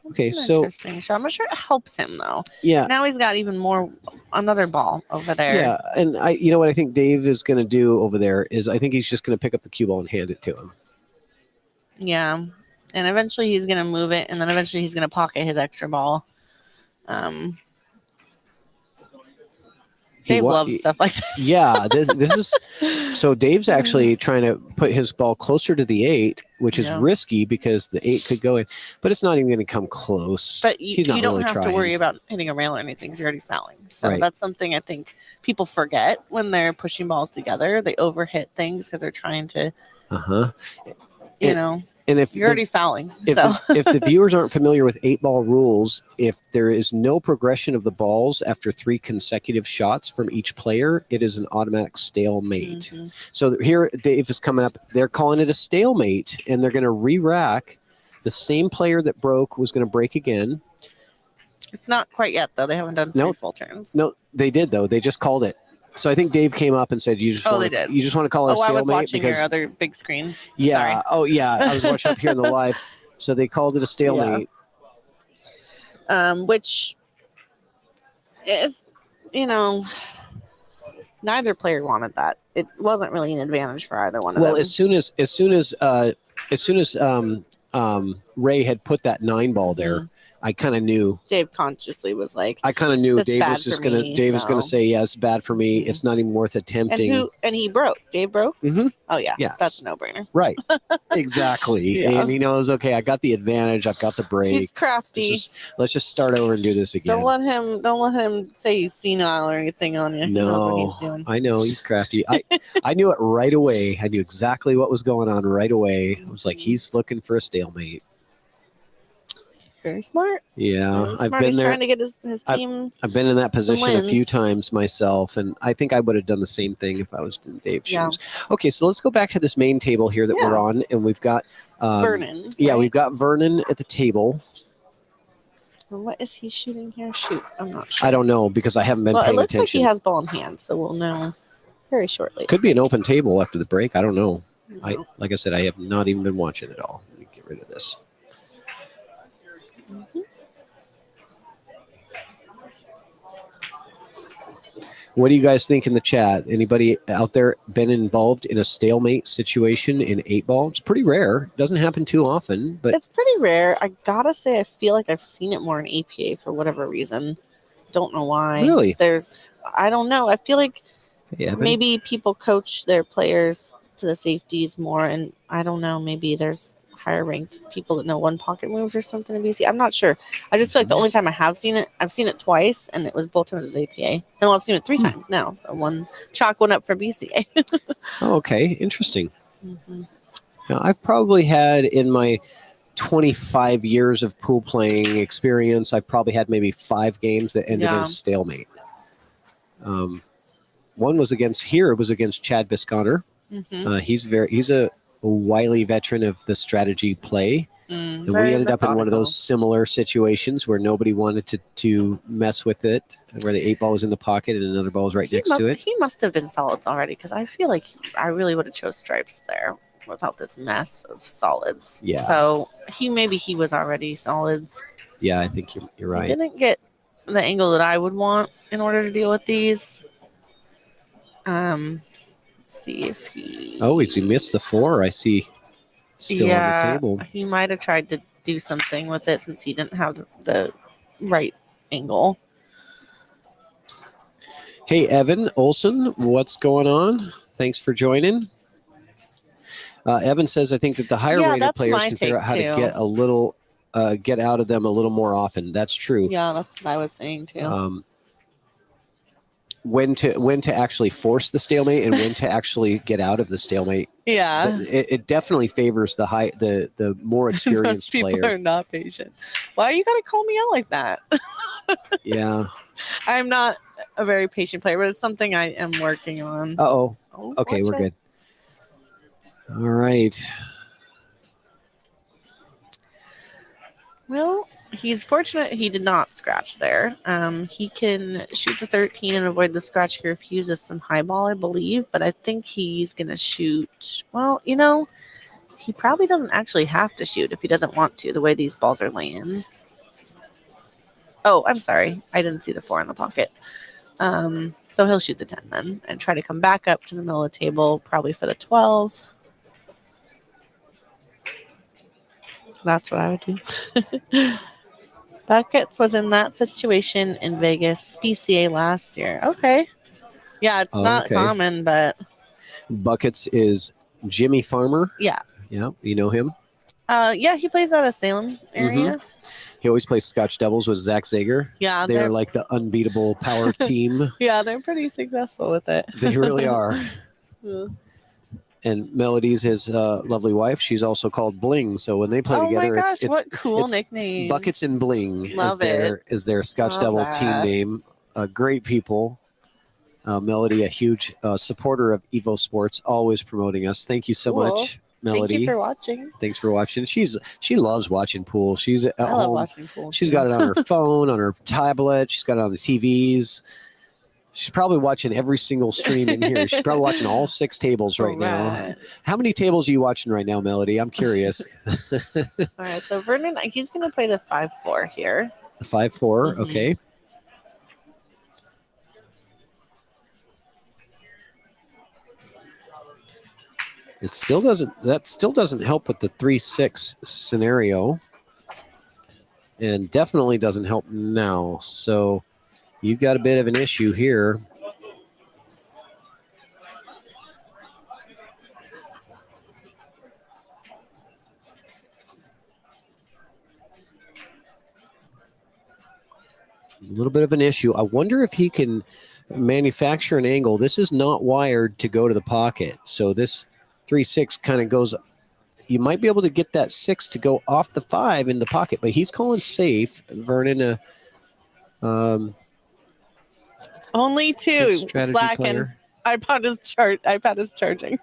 Okay, so interesting shot. I'm not sure it helps him though. Yeah. Now he's got even more another ball over there. Yeah, and what I think Dave is going to do over there is I think he's just going to pick up the cue ball and hand it to him. Yeah, and eventually he's going to move it, and then eventually he's going to pocket his extra ball. Dave loves stuff like this. Yeah, this is so Dave's actually trying to put his ball closer to the 8, which is risky because the 8 could go in, but it's not even going to come close. But you don't have to worry about hitting a rail or anything because you're already fouling. So that's something I think people forget when they're pushing balls together. They overhit things because they're trying to, And if you're already fouling. If the viewers aren't familiar with 8-ball rules, if there is no progression of the balls after 3 consecutive shots from each player, it is an automatic stalemate. Mm-hmm. So here Dave is coming up. They're calling it a stalemate, and they're going to re-rack. The same player that broke was going to break again. It's not quite yet, though. They haven't done 3 full turns. No, they did, though. They just called it. So I think Dave came up and said, "You just want to call it a stalemate." I was watching your other big screen. Yeah. Sorry. Oh, yeah. I was watching up here in the live. So they called it a stalemate. Yeah. Which is, neither player wanted that. It wasn't really an advantage for either one of them. Well, as soon as Ray had put that 9 ball there, I kind of knew. Dave consciously was like, I kind of knew "That's Dave bad was just for gonna. me, Dave was gonna so." say, "Yeah, it's bad for me. Mhm. It's not even worth attempting." And he broke. Dave broke. Mm-hmm. Oh yeah, Yes. that's a no-brainer. Right. Exactly. Yeah. And he knows, okay, I got the advantage. I've got the break. He's crafty. Let's just start over and do this again. Don't let him say he's senile or anything on you. He knows what he's doing. I know he's crafty. I knew it right away. I knew exactly what was going on right away. I was like, he's looking for a stalemate. Very smart. Yeah, Very I've smart. been He's there. trying to get his team. I've been in that position a few wins. times myself, and I think I would have done the same thing if I was in Dave's Yeah. shoes. Okay, so let's go back to this main table here that we're Yeah. on, and we've got Vernon. Yeah, right? we've got Vernon at the table. Well, what is he shooting here? Shoot, I'm not sure. I don't know because I haven't been Well, it paying looks like attention. he has ball in hand, so we'll know very shortly. Could be an open table after the break. I don't know. No. Like I said, I have not even been watching it all. Let me get rid of this. Mhm. What do you guys think in the chat? Anybody out there been involved in a stalemate situation in 8-ball? It's pretty rare. It doesn't happen too often, but It's pretty rare. I gotta say, I feel like I've seen it more in APA for whatever reason. Don't know why. Really? I don't know. I feel like hey, Evan, maybe people coach their players to the safeties more, and I don't know. Maybe there's higher ranked people that know one pocket moves or something in BC. I'm not sure. I just feel like the only time I have seen it, I've seen it twice, and it was both times it was APA. And well, I've seen it 3 times now. So one up for BCA. oh, okay, interesting. Mhm. Now, I've probably had in my 25 years of pool playing experience, I've probably had maybe 5 games that ended in Yeah. a stalemate. One was against Chad Bisconner. Mhm. He's a wily veteran of the strategy play. And we ended up in one of those similar situations where nobody wanted to mess with it, where the 8-ball was in the pocket and another ball was right next to it. He must have been solids already because I feel like I really would have chose stripes there without this mess of solids. Yeah. So maybe he was already solids. Yeah, I think you're He right. didn't get the angle that I would want in order to deal with these. Let's see if he. Oh, he missed the 4. I see. Still on the table. He might have tried to do something with it since he didn't have the right angle. Hey, Evan Olson, what's going on? Thanks for joining. Evan says, I think that the higher rated that's players my can figure out how take, to too. get out of them a little more often. That's true. Yeah, that's what I was saying too. When to actually force the stalemate and when to actually get out of the stalemate. Yeah. It definitely favors the more experienced Most people player. are not patient. Why you gotta call me out like that? Yeah. I'm not a very patient player, but it's something I am working on. Uh-oh. Oh, Okay, watch we're it. good. All right. Well, he's fortunate he did not scratch there. He can shoot the 13 and avoid the scratch here if he uses some high ball, I believe. But I think he's going to shoot. Well, he probably doesn't actually have to shoot if he doesn't want to, the way these balls are laying. Oh, I'm sorry. I didn't see the 4 in the pocket. So he'll shoot the 10 then and try to come back up to the middle of the table, probably for the 12. That's what I would do. Buckets was in that situation in Vegas, BCA last year. Okay. Yeah, it's not Okay. common, but Buckets is Jimmy Farmer. yeah. Yeah, you know him. Yeah, he plays out of Salem area. He always plays Scotch doubles with Zach Zager. Yeah, They're like the unbeatable power team. yeah, they're pretty successful with it. They really are. Yeah. And Melody's his lovely wife. She's also called Bling. So when they play Oh together, my gosh, it's what cool it's nicknames. Buckets and Bling Love is their Scotch Love double that. team name. Great people. Melody, a huge supporter of EvoSports, always promoting us. Thank you so Cool. much, Melody. Thank you for watching. Thanks for watching. She loves watching pool. She's at I love home. watching pool. She's too. got it on her phone, on her tablet. She's got it on the TVs. She's probably watching every single stream in here. She's probably watching all 6 tables right now. Right. How many tables are you watching right now, Melody? I'm curious. All right, so Vernon, he's going to play the 5-4 here. The 5-4, Mhm. okay. That still doesn't help with the 3-6 scenario. and definitely doesn't help now. So you've got a bit of an issue here. A little bit of an issue. I wonder if he can manufacture an angle. This is not wired to go to the pocket. So this 3-6 kind of goes. You might be able to get that 6 to go off the 5 in the pocket, but he's calling safe. Vernon, Only good two. strategy Slacking. player. iPad is charging.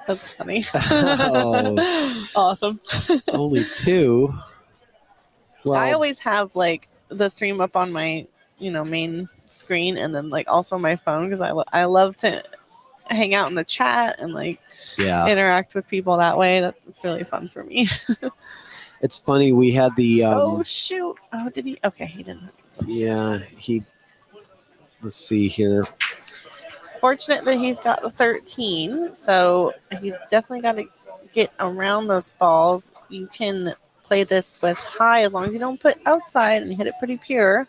That's funny. Oh. Awesome. Only 2. Well, I always have like the stream up on my, main screen, and then like also my phone, because I love to hang out in the chat and like interact with people that way. That's really fun for me. It's funny. We had the. Oh shoot! Oh, did he? Okay, he didn't. Yeah, he. Let's see here. Fortunate that he's got the 13, so he's definitely got to get around those balls. You can play this with high as long as you don't put outside and hit it pretty pure.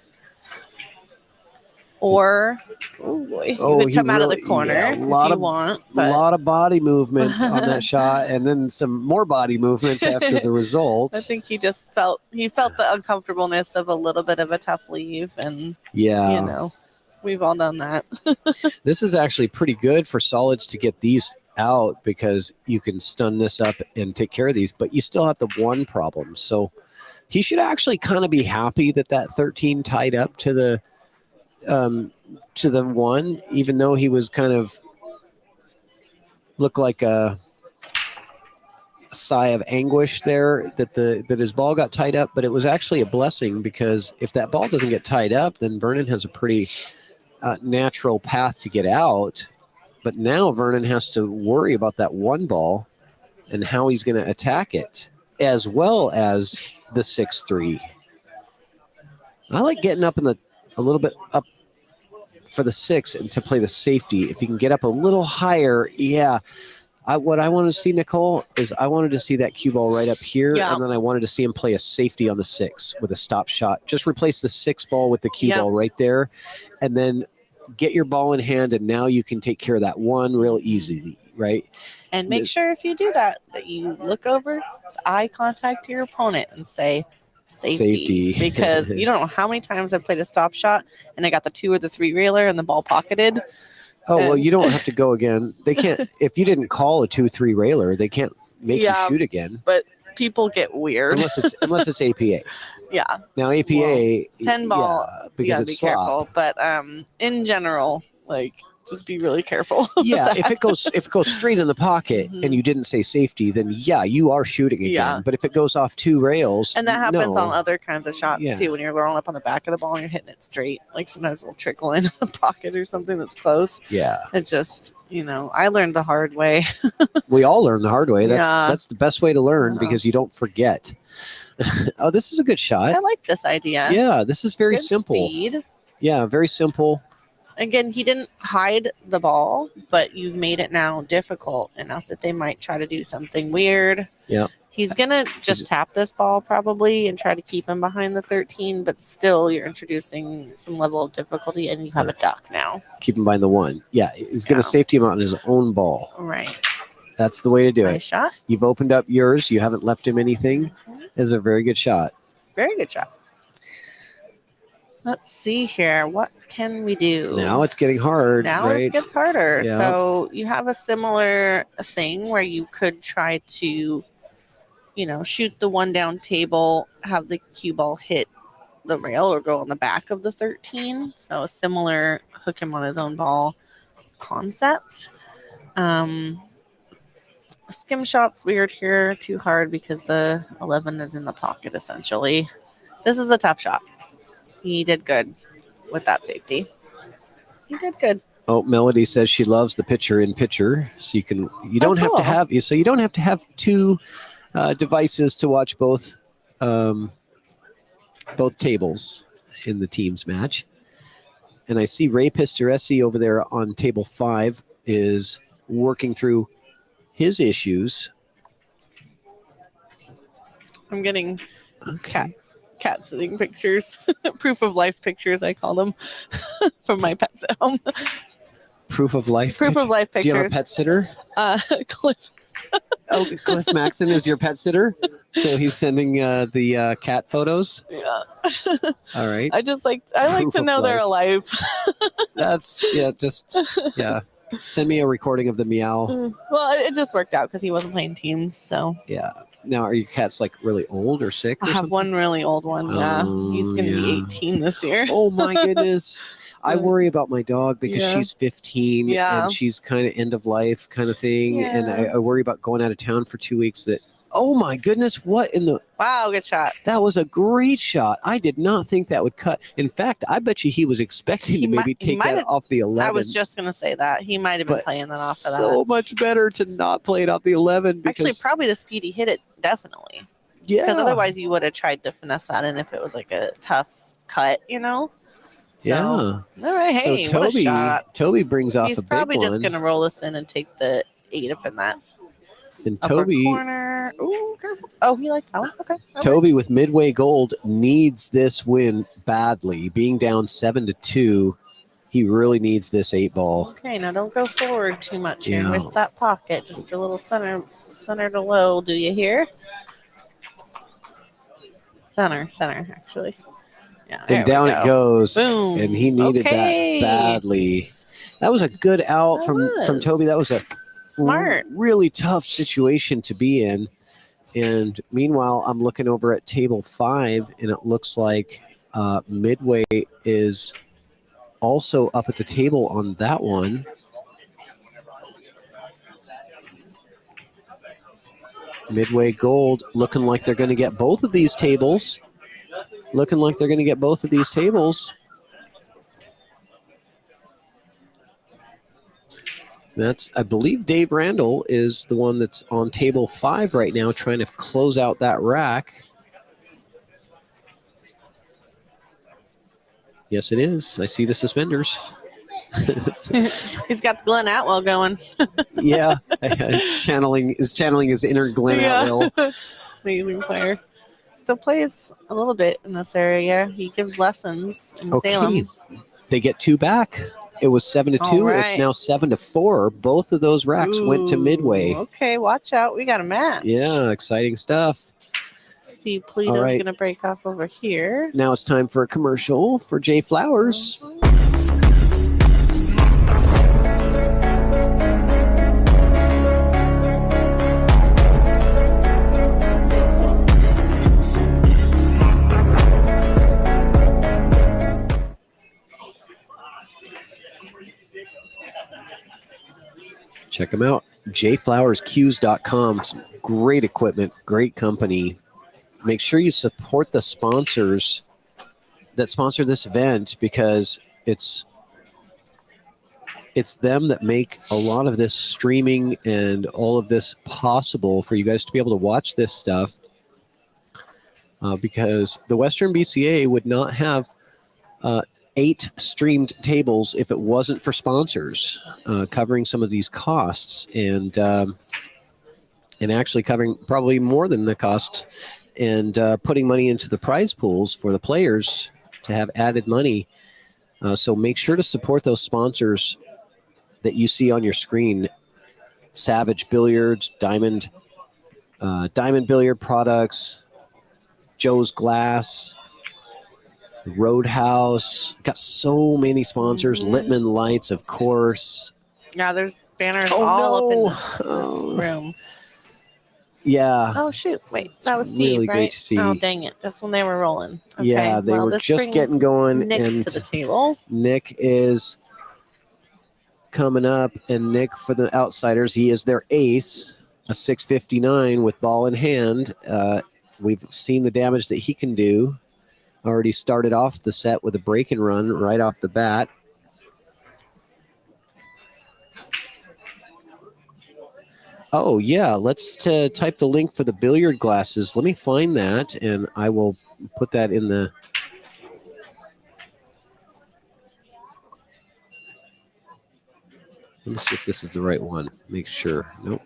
Or, oh boy, you could come out of the corner if you want. A lot of body movement on that shot, and then some more body movement after the result. I think he just felt the uncomfortableness of a little bit of a tough leave, and we've all done that. This is actually pretty good for solids to get these out, because you can stun this up and take care of these, but you still have the 1 problem. So he should actually kind of be happy that 13 tied up to the 1, even though he was kind of looked like a sigh of anguish there that his ball got tied up. But it was actually a blessing, because if that ball doesn't get tied up, then Vernon has a pretty natural path to get out. But now Vernon has to worry about that 1 ball and how he's going to attack it, as well as the 6-3. I like getting up a little bit up for the 6 and to play the safety. If you can get up a little higher, what I wanted to see, Nicole, is I wanted to see that cue ball right up here, and then I wanted to see him play a safety on the 6 with a stop shot. Just replace the 6 ball with the cue ball right there, and then get your ball in hand, and now you can take care of that 1 real easily, right? And make sure if you do that you look over, it's eye contact to your opponent, and say, safety. Because you don't know how many times I've played a stop shot and I got the 2 or the 3 railer and the ball pocketed. Oh, well, you don't have to go again. They can't, if you didn't call a 2-3 railer, they can't make you shoot again. But people get weird. Unless it's APA. Yeah. Now APA 10 ball, because you gotta it's be slop. careful. But in general, like, just be really careful. Yeah, if it goes straight in the pocket and you didn't say safety, then you are shooting again. Yeah. But if it goes off 2 rails, and that happens on other kinds of shots too. When you're rolling up on the back of the ball and you're hitting it straight, like sometimes it'll trickle in the pocket or something that's close. Yeah, it just I learned the hard way. We all learn the hard way. That's the best way to learn, because you don't forget. Oh, this is a good shot. I like this idea. Yeah, this is very simple. Speed. Yeah, very simple. Again, he didn't hide the ball, but you've made it now difficult enough that they might try to do something weird. Yeah. He's going to just tap this ball probably and try to keep him behind the 13, but still you're introducing some level of difficulty, and you have a duck now. Keep him behind the 1. Yeah, he's going to safety him out on his own ball. Right. That's the way to do it. Nice shot. You've opened up yours. You haven't left him anything. It's a very good shot. Very good shot. Let's see here. What can we do? Now it's getting hard. Now right? it gets harder. Yeah. So you have a similar thing where you could try to, shoot the 1 down table, have the cue ball hit the rail or go on the back of the 13. So a similar hook him on his own ball concept. Skim shot's weird here. Too hard because the 11 is in the pocket essentially. This is a tough shot. He did good with that safety. He did good. Oh, Melody says she loves the pitcher in pitcher, so you don't have to have 2 devices to watch both tables in the teams match. And I see Ray Pistoresi over there on table 5 is working through his issues. I'm getting cat sitting pictures, proof of life pictures, I call them, from my pets at home. Proof of life. Proof of life Do you have a pictures. pet sitter? Cliff. Oh, Cliff Maxon is your pet sitter, so he's sending the cat photos. Yeah. All right. I like Proof to of know they're life. alive. That's yeah. Send me a recording of the meow. Well, it just worked out because he wasn't playing teams. So Yeah. Now, are your cats like really old or sick? Or I have something? one really old one. Yeah, Oh, he's gonna be 18 this year. Oh my goodness. I worry about my dog because Yeah. she's 15 Yeah. and she's kind of end of life kind of thing. And Yeah. I worry about going out of town for 2 weeks oh my goodness, what in the... Wow, good shot. That was a great shot. I did not think that would cut. In fact, I bet you he was expecting He to maybe might- he take might that have- off the 11. I was just gonna say that he might have been But playing that off of that. so much better to not play it off the 11 because... Actually, probably the speed he hit it definitely. yeah. Because otherwise, you would have tried to finesse that in if it was like a tough cut, you know. So, Yeah. All right. Hey, so what a shot. Toby brings off He's a big probably one. just gonna roll us in and take the 8 up in that and upper Toby... corner. Ooh, careful. Oh, he likes that one. Okay. that Toby works. with Midway Gold needs this win badly. Being down 7-2, he really needs this 8 ball. Okay, now don't go forward too much here. Yeah. Miss that pocket. Just a little center to low. Do you hear? Center, actually. Yeah. there And we down go. it goes. Boom. And he needed Okay. that badly. That was a good out That from was. Toby. That was a Smart. really tough situation to be in. And meanwhile, I'm looking over at table 5, and it looks like Midway is also up at the table on that one. Midway Gold looking like they're going to get both of these tables. That's, I believe Dave Randall is the one that's on table 5 right now trying to close out that rack. Yes, it is. I see the suspenders. He's got the Glenn Atwell going. Yeah, channeling his inner Glenn Atwell. Amazing player. Still plays a little bit in this area. He gives lessons in Okay, Salem. they get 2 back. It was 7-2. All right. It's now 7-4. Both of those racks went to Midway. Okay, watch out. We got a match. Yeah, exciting stuff. Steve Polito's All right. going to break off over here. Now it's time for a commercial for Jay Flowers. Check them out. jflowerscues.com. Some great equipment, great company. Make sure you support the sponsors that sponsor this event because it's them that make a lot of this streaming and all of this possible for you guys to be able to watch this stuff. Because the Western BCA would not have 8 streamed tables if it wasn't for sponsors covering some of these costs and actually covering probably more than the cost and putting money into the prize pools for the players to have added money. So make sure to support those sponsors that you see on your screen. Savage Billiards, Diamond Billiard Products, Joe's Glass, Roadhouse. Got so many sponsors. Littman Lights, of course. Yeah, there's banners Oh, all no. up in this room. Yeah. Oh, shoot. Wait, that was It's really Steve, great right? to see. Oh, dang it. Just when they were rolling. Okay. Yeah, they well, were this just brings getting going. Nick and to the table. Nick is coming up. And Nick, for the outsiders, he is their ace, a 659 with ball in hand. We've seen the damage that he can do. Already started off the set with a break and run right off the bat. Oh, yeah. Let's type the link for the billiard glasses. Let me find that, and I will put that in the... Let me see if this is the right one. Make sure. Nope.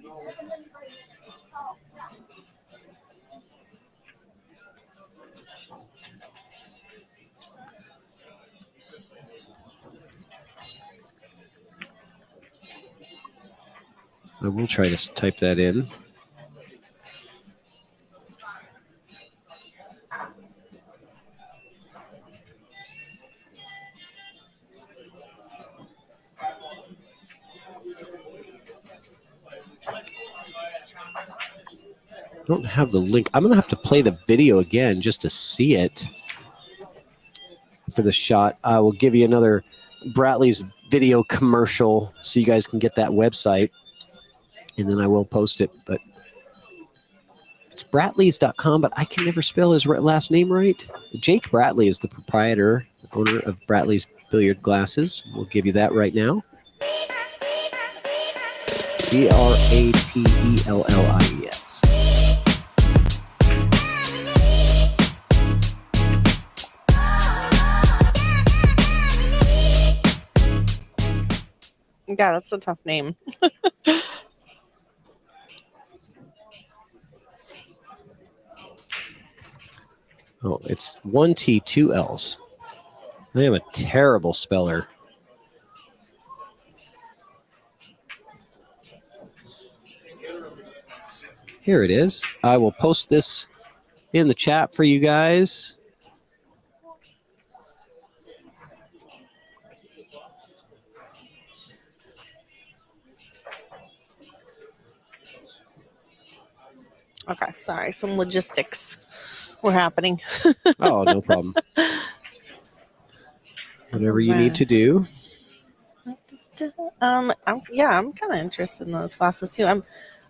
I will try to type that in. I don't have the link. I'm going to have to play the video again just to see it for the shot. I will give you another Bratley's video commercial so you guys can get that website, and then I will post it. But it's Bratleys.com, but I can never spell his last name right. Jake Bratley is the proprietor, owner of Bratley's Billiard Glasses. We'll give you that right now. Brattellies. Yeah, that's a tough name. Oh, it's 1 T, 2 L's. I am a terrible speller. Here it is. I will post this in the chat for you guys. Okay, sorry. Some logistics were happening. Oh, no problem. Whatever you need to do. I'm kind of interested in those glasses too.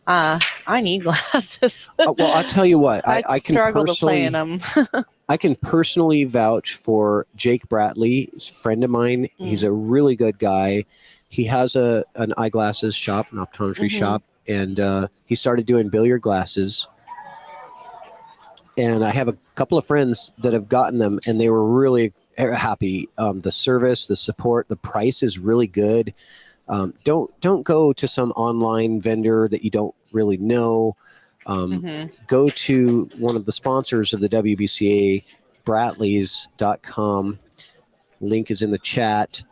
I need glasses. Well, I'll tell you what. I can struggle to play in personally, them. I can personally vouch for Jake Bratley. He's a friend of mine. He's a really good guy. He has an eyeglasses shop, an optometry shop, and he started doing billiard glasses. And I have a couple of friends that have gotten them, and they were really happy. The service, the support, the price is really good. Don't go to some online vendor that you don't really know. Go to one of the sponsors of the WBCA, Bratleys.com. Link is in the chat.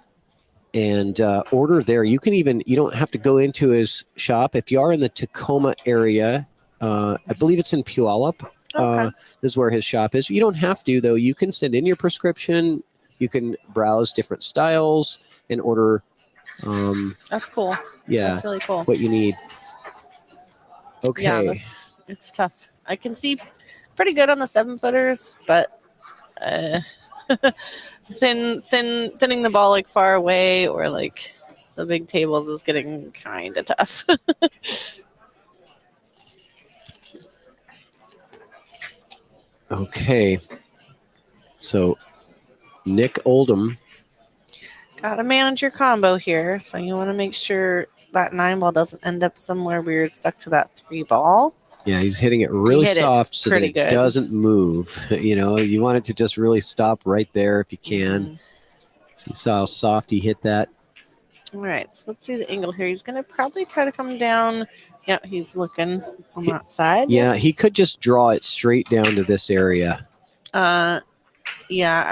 And order there. You don't have to go into his shop. If you are in the Tacoma area, I believe it's in Puyallup. This is where his shop is. You don't have to, though. You can send in your prescription. You can browse different styles and order. That's cool. Yeah, that's really cool. What you need. Okay. Yeah, it's tough. I can see pretty good on the 7-footers, but thinning the ball like far away or like the big tables is getting kind of tough. Okay. So Nick Oldham. Gotta manage your combo here, so you want to make sure that 9 ball doesn't end up somewhere weird stuck to that 3 ball. Yeah, he's hitting it really soft so that it doesn't move. You want it to just really stop right there if you can. So you saw how soft he hit that. All right, so let's see the angle here. He's going to probably try to come down. Yeah, he's looking on that side. Yeah, he could just draw it straight down to this area. Yeah,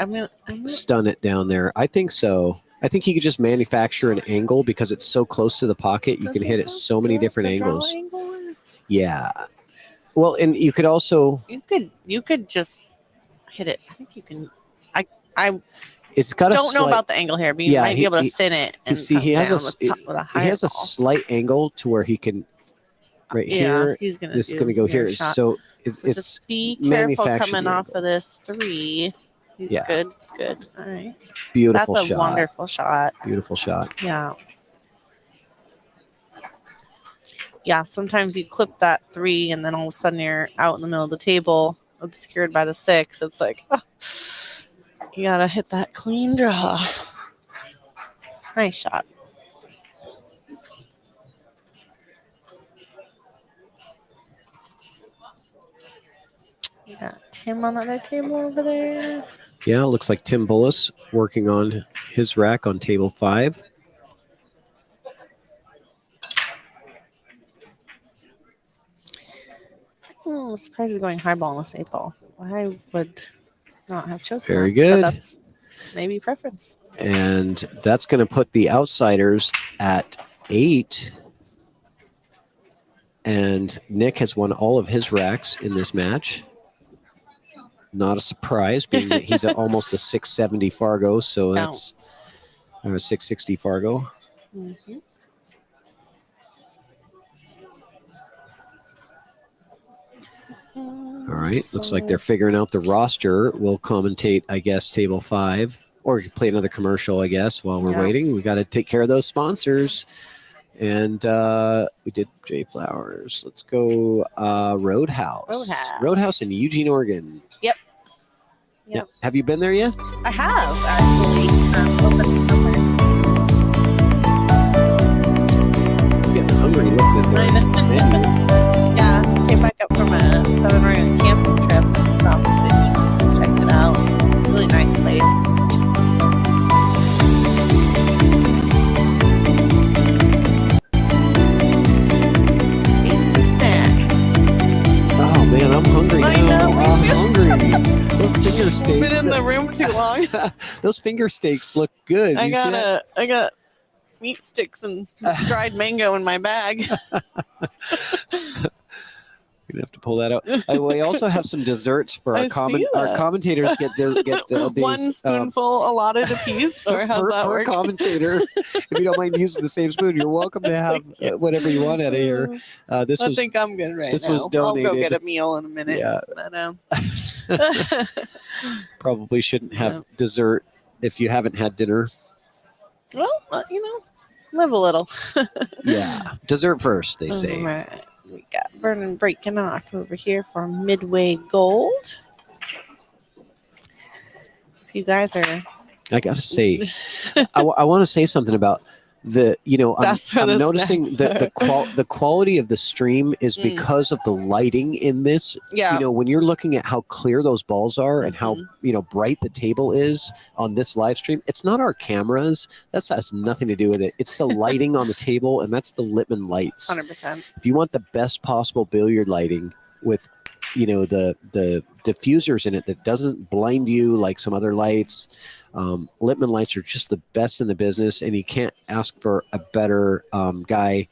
I'm gonna stun it down there. I think so. I think he could just manufacture an angle because it's so close to the pocket. You can hit it so many different angles. Yeah. Well, and you could also you could just hit it. I think you can. I it's got don't know about the angle here, but you might be able to thin it. And he has a slight angle to where he can. Right here. This is gonna go here. So it's just be careful coming off of this 3. Yeah. Good. All right. Beautiful shot. That's a wonderful shot. Beautiful shot. Yeah. Yeah, sometimes you clip that 3 and then all of a sudden you're out in the middle of the table, obscured by the 6. It's like, you gotta hit that clean draw. Nice shot. You got Tim on the other table over there. Yeah, looks like Tim Bullis working on his rack on table 5. I'm surprised he's going highball on this 8 ball. I would not have chosen Very that, good. but that's maybe preference. And that's going to put the outsiders at 8. And Nick has won all of his racks in this match. Not a surprise, being that he's almost a 670 Fargo, so that's or a 660 Fargo. Mm-hmm. All right, looks like they're figuring out the roster. We'll commentate, I guess, table 5, or play another commercial, I guess, while we're waiting. We got to take care of those sponsors. And we did J Flowers. Let's go Roadhouse. Roadhouse in Eugene, Oregon. Yep. Have you been there yet? I have, actually. I'm getting hungry looking at the menu. Yeah, came back up from a Southern Oregon camping trip and stopped and checked it out. Really nice place. Tasty snack. Oh man, I'm hungry I now. know, me I'm too. hungry. Those finger steaks. Been in the room too long. Those finger steaks look good. I You see that? got meat sticks and dried mango in my bag. You're gonna have to pull that out. We also have some desserts for our our commentators. Get these, one spoonful allotted a piece, or how's that per work? commentator. If you don't mind using the same spoon, you're welcome to have whatever you want out of here. I think I'm good right this now. was donated. I'll go get a meal in a minute. Yeah. But, probably shouldn't have dessert if you haven't had dinner. well, live a little. Yeah, dessert first, they say. All right. We got Vernon breaking off over here for Midway Gold. If you guys are... I gotta say, I want to say something about the. I'm noticing the quality of the stream is because of the lighting in this. Yeah. When you're looking at how clear those balls are and how bright the table is on this live stream, it's not our cameras. That has nothing to do with it. It's the lighting on the table, and that's the Littman lights. 100%. If you want the best possible billiard lighting with the diffusers in it that doesn't blind you like some other lights, Littman lights are just the best in the business, and you can't ask for a better guy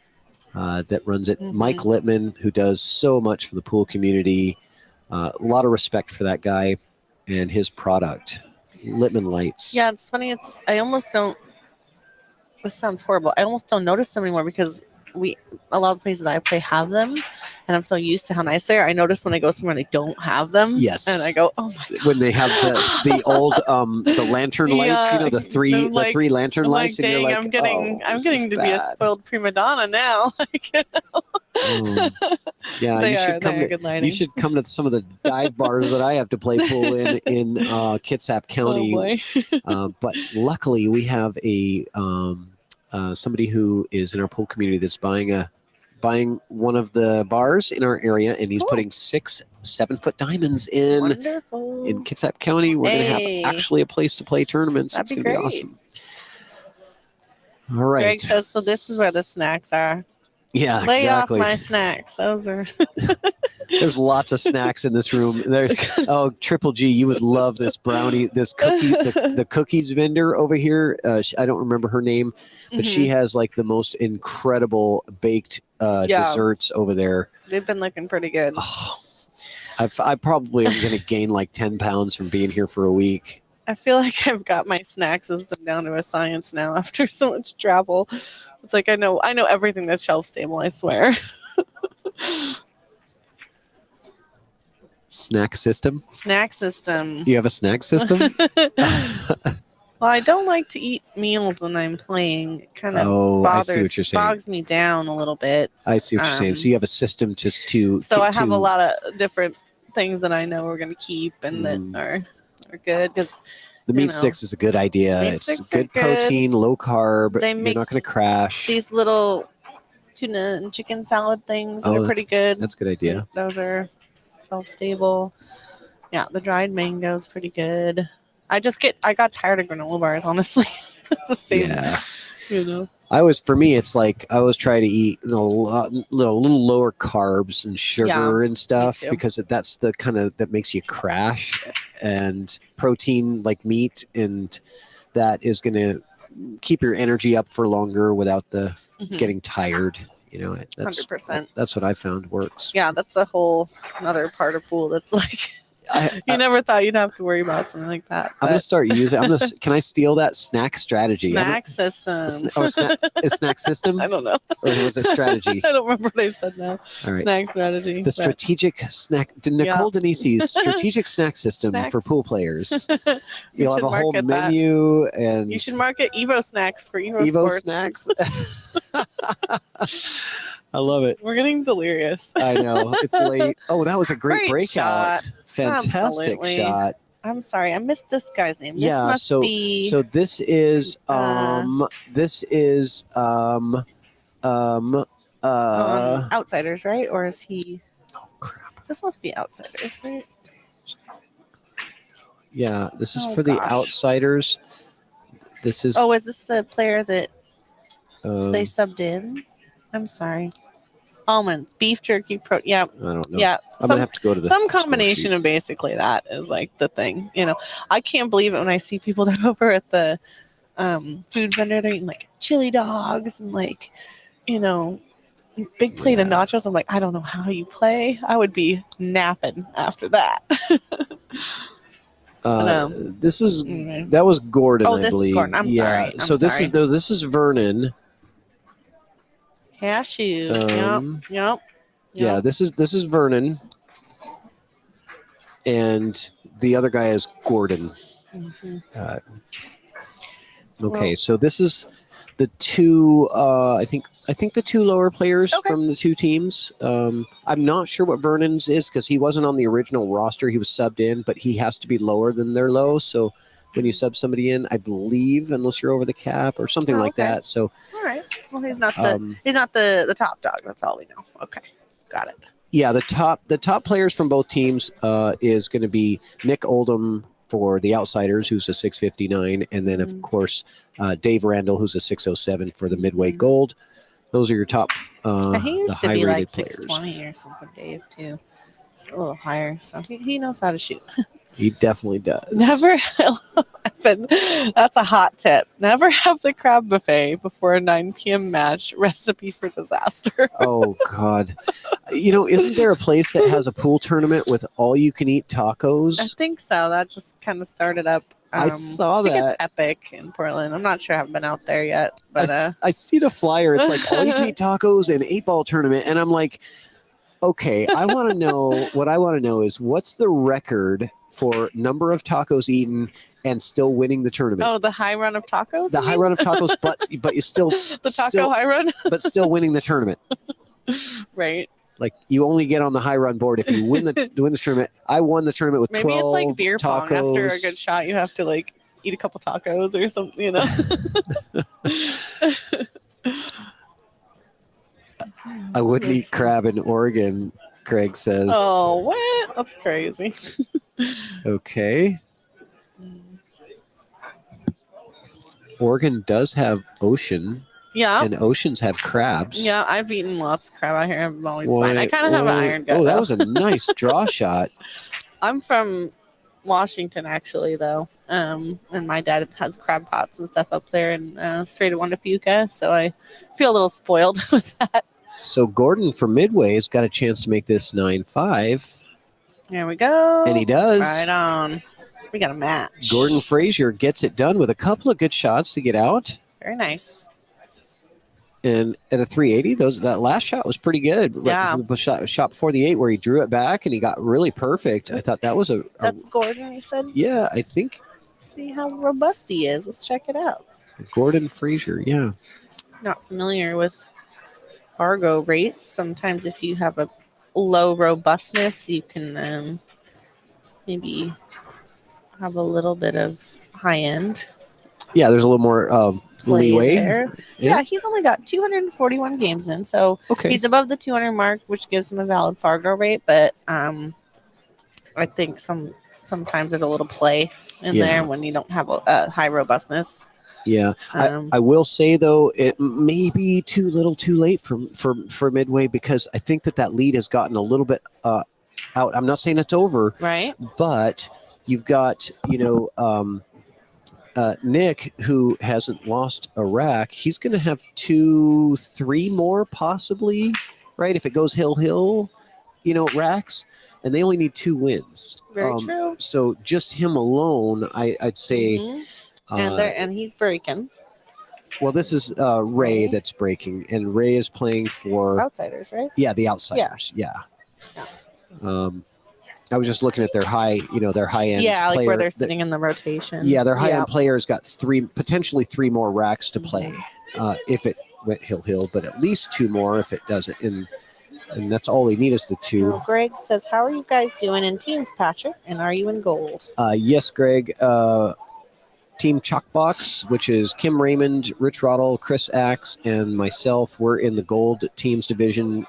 that runs it. Mike Littman, who does so much for the pool community. A lot of respect for that guy and his product, Littman lights. Yeah, it's funny. I almost don't... This sounds horrible. I almost don't notice them anymore because a lot of the places I play have them, and I'm so used to how nice they are. I notice when I go somewhere they don't have them. Yes, and I go, oh my god. When they have the old the lantern lights, the three lantern lights, dang, and you're like, I'm getting to be a spoiled prima donna now. Yeah, they you are. should come Good lighting. You should come to some of the dive bars that I have to play pool in Kitsap County. Oh boy. But luckily, we have a somebody who is in our pool community that's buying one of the bars in our area, and he's putting 6 7-foot diamonds in Kitsap County. We're going to have actually a place to play tournaments. That'd It's be going to be great. awesome. All right. Greg says, so this is where the snacks are. Yeah, Lay exactly. off my snacks. Those are... There's lots of snacks in this room. There's Triple G, you would love this brownie, this cookie, the cookies vendor over here. I don't remember her name, but she has like the most incredible baked desserts over there. They've been looking pretty good. Oh, I probably am going to gain like 10 pounds from being here for a week. I feel like I've got my snack system down to a science now after so much travel. It's like I know everything that's shelf stable, I swear. Snack system? Snack system. You have a snack system? Well, I don't like to eat meals when I'm playing. It kind of bogs me down a little bit. I see what you're saying. So you have a system just to... So I have a lot of different things that I know we're going to keep and that are good. Because the meat sticks is a good idea. It's good protein, low carb. You're not going to crash. These little tuna and chicken salad things that are pretty good. That's a good idea. Those are shelf-stable. Yeah, the dried mango is pretty good. I got tired of granola bars, honestly. It's the same. Yeah. For me, it's like I always try to eat a little lower carbs and sugar and stuff because that's the kind of that makes you crash, and protein like meat, and that is going to keep your energy up for longer without the Mhm. getting tired. You know, that's 100%. that's what I found works. Yeah, that's a whole another part of pool that's like I, you never thought you'd have to worry about something like that. I'm gonna But start using. Can I steal that snack strategy? snack system. Snack system, I don't know. or was it strategy? I don't remember what I said now. All right. Snack strategy. The but- strategic snack, Nicole Denise's strategic snack system for Snacks. pool players. You You'll have should a whole market that. menu and You should market Evo snacks for Evo, Evo Sports. snacks. I love it. We're getting delirious. I know it's late. Oh, that was a great Great breakout. shot. Fantastic Absolutely. shot. I'm sorry, I missed this guy's name. This Yeah, must so be so this is Outsiders, right? Or is he? oh crap. This must be Outsiders, right? Yeah, this is Oh, for the gosh. Outsiders. This is Oh, is this the player that they um, subbed in? I'm sorry. Almond, beef jerky, yeah, I don't know. yeah. I'm gonna have to go to the Some score combination sheet. of basically that is like the thing. You know, I can't believe it when I see people that are over at the food vendor. They're eating like chili dogs and like, you know, big plate of Yeah. nachos. I'm like, I don't know how you play. I would be napping after that. This is Anyway. that was Gordon, Oh, I this is believe. Gordon. I'm sorry. I'm so sorry. this is Vernon. Cashews. Yep. Yeah, this is Vernon, and the other guy is Gordon. Mhm. Okay, Well- so this is the two. I think the two lower players Okay. from the two teams. I'm not sure what Vernon's is because he wasn't on the original roster. He was subbed in, but he has to be lower than their low. So when you sub somebody in, I believe, unless you're over the cap or something Oh, like okay. that. So All right. Well, he's not the um, top dog. That's all we know. Okay, got it. yeah, the top players from both teams is going to be Nick Oldham for the Outsiders, who's a 659, and then of course Dave Randall, who's a 607 for the Midway Gold. Those are your top. He the used to be like high-rated players. 620 or something, Dave, too. It's a little higher, so he knows how to shoot. He definitely does. Never, that's a hot tip. Never have the crab buffet before a 9 p.m. match. Recipe for disaster. Oh God, isn't there a place that has a pool tournament with all you can eat tacos? I think so. That just kind of started up. I saw I think that. it's Epic in Portland. I'm not sure. I haven't been out there yet, but I see the flyer. It's like all you can eat tacos and 8-ball tournament, and I'm like, okay, I want to know. What I want to know is what's the record for number of tacos eaten and still winning the tournament. oh, the high run of tacos. The you high mean? run of tacos, but you still the taco still- high run, but still winning the tournament. right? Like you only get on the high run board if you win the tournament. I won the tournament with Maybe 12 it's like beer pong. tacos. After a good shot, you have to like eat a couple tacos or something. You know. I wouldn't eat crab in Oregon, Craig says. Oh, what? That's crazy. Okay. Oregon does have ocean, Yeah. and oceans have crabs. Yeah, I've eaten lots of crab out here. I'm always fine. I kind of have an iron gut. Oh, that though. was a nice draw shot. I'm from Washington, actually, though. And my dad has crab pots and stuff up there in Strait of Juan de Fuca, so I feel a little spoiled with that. So Gordon from Midway has got a chance to make this 9-5, There we go. and he does. Right on. We got a match. Gordon Frazier gets it done with a couple of good shots to get out. Very nice. And at a 380, that last shot was pretty good. Yeah. The shot before the 8 where he drew it back and he got really perfect. I thought that was That's Gordon, you said? yeah, I think See how robust he is. Let's check it out. Gordon Frazier, yeah. Not familiar with Fargo rates. Sometimes if you have a low robustness, you can maybe have a little bit of high end Yeah, there's a little more play leeway. there. Yeah, he's only got 241 games in, so Okay. he's above the 200 mark, which gives him a valid Fargo rate. But I think sometimes there's a little play in Yeah. there when you don't have a high robustness. Yeah, Um, I will say though, it may be too little, too late for Midway because I think that lead has gotten a little bit out. I'm not saying it's over, Right? but you've got Nick, who hasn't lost a rack, he's going to have 2-3 more possibly, right? If it goes hill, racks, and they only need 2 wins. Very true. So just him alone, I'd say. Mhm. And he's breaking. Well, this is Ray that's breaking, and Ray is playing for Outsiders, right? Yeah, the Outsiders. Yeah. I was just looking at their high end. Yeah, like player where they're sitting in the rotation. Yeah, their high end player's got potentially 3 more racks to play if it went hill, but at least 2 more if it doesn't. And that's all they need is the 2. Well, Greg says, "How are you guys doing in teams, Patrick? And are you in gold?" Yes, Greg. Team Chalkbox, which is Kim Raymond, Rich Roddle, Chris Axe, and myself. We're in the gold teams division.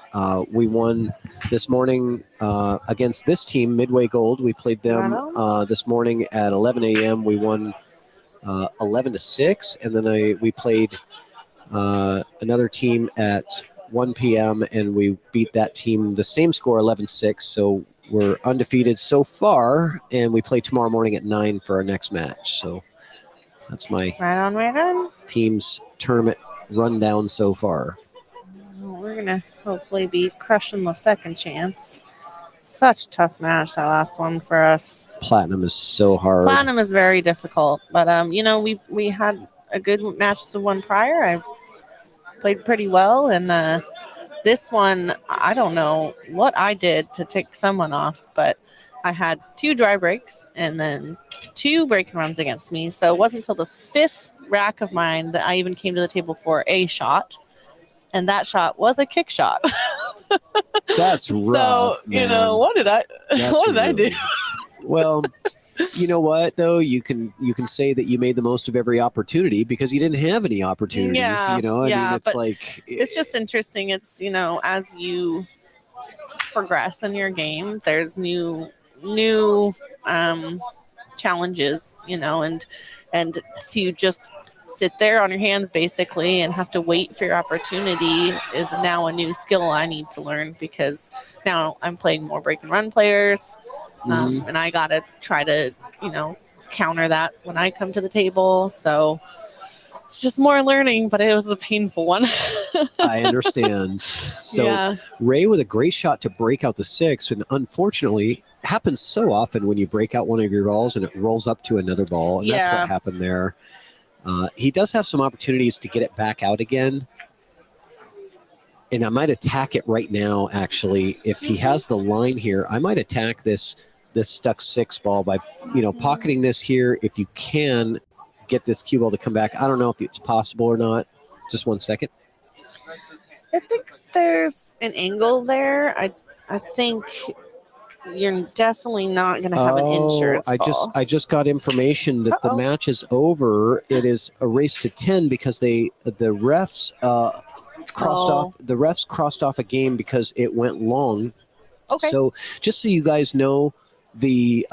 We won this morning against this team, Midway Gold. We played them this morning at 11 a.m. We won 11-6, and then we played another team at 1 p.m. and we beat that team the same score, 11-6. So we're undefeated so far, and we play tomorrow morning at 9 for our next match. So that's my right on. team's tournament rundown so far. Well, we're gonna hopefully be crushing the second chance. Such a tough match, that last one for us. Platinum is so hard. Platinum is very difficult, but we had a good match the one prior. I played pretty well, and this one, I don't know what I did to take someone off, but I had 2 dry breaks and then 2 break runs against me. So it wasn't until the 5th rack of mine that I even came to the table for a shot. And that shot was a kick shot. That's rough. So, what did I do? Well, you know what though? You can say that you made the most of every opportunity because you didn't have any opportunities. Yeah, I mean, it's like it's just interesting. It's as you progress in your game, there's new challenges, and to just sit there on your hands basically and have to wait for your opportunity is now a new skill I need to learn, because now I'm playing more break and run players, and I gotta try to counter that when I come to the table. So it's just more learning, but it was a painful one. I understand. So Ray with a great shot to break out the 6, and unfortunately happens so often when you break out one of your balls and it rolls up to another ball, and that's what happened there. He does have some opportunities to get it back out again, and I might attack it right now. Actually, if he has the line here, I might attack this stuck 6 ball by pocketing this here. If you can get this cue ball to come back, I don't know if it's possible or not. Just 1 second. I think there's an angle there. I think you're definitely not going to have an insurance ball. I just got information that the match is over. It is a race to 10 because the refs crossed off a game because it went long. Okay. So just so you guys know, the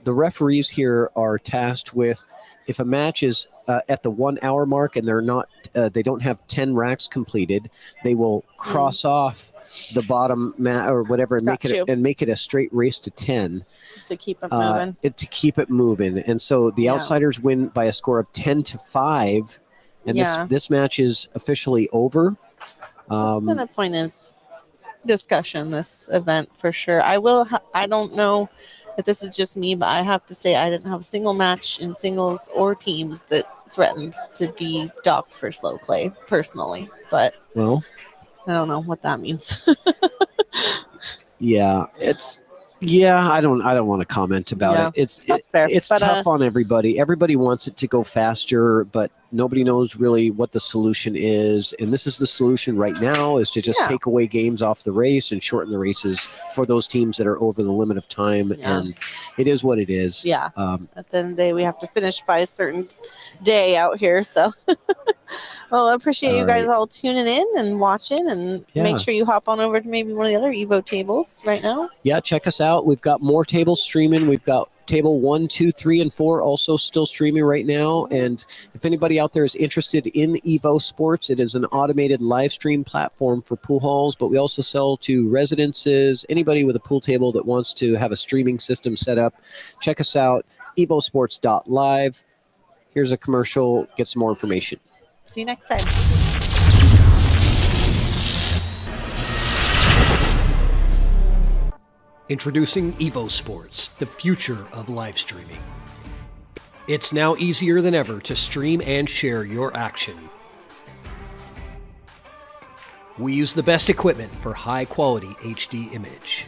referees here are tasked with, if a match is at the 1 hour mark and they don't have 10 racks completed, they will cross off the bottom mat or whatever and make it a straight race to 10, just to keep it moving. To keep it moving. And so the Outsiders win by a score of 10-5, and this match is officially over. It's been a point of discussion, this event, for sure. I don't know if this is just me, but I have to say I didn't have a single match in singles or teams that threatened to be docked for slow play personally, but I don't know what that means. I don't want to comment about it. That's fair. It's tough on everybody. Everybody wants it to go faster, but nobody knows really what the solution is. And this is the solution right now, is to just take away games off the race and shorten the races for those teams that are over the limit of time. And it is what it is. Yeah. At the end of the day, we have to finish by a certain day out here. So, well, I appreciate you guys all tuning in and watching, and make sure you hop on over to maybe one of the other Evo tables right now. Yeah, check us out. We've got more tables streaming. We've got table 1, 2, 3, and 4 also still streaming right now. And if anybody out there is interested in EvoSports, it is an automated live stream platform for pool halls, but we also sell to residences, anybody with a pool table that wants to have a streaming system set up. Check us out, evosports.live. Here's a commercial. Get some more information. See you next time. Introducing EvoSports, the future of live streaming. It's now easier than ever to stream and share your action. We use the best equipment for high-quality HD image.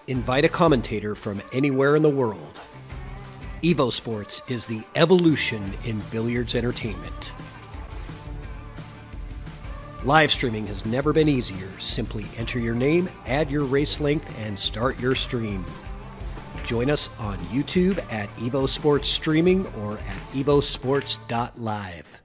Invite a commentator from anywhere in the world. EvoSports is the evolution in billiards entertainment. Live streaming has never been easier. Simply enter your name, add your race length, and start your stream. Join us on YouTube at EvoSports Streaming or at evosports.live.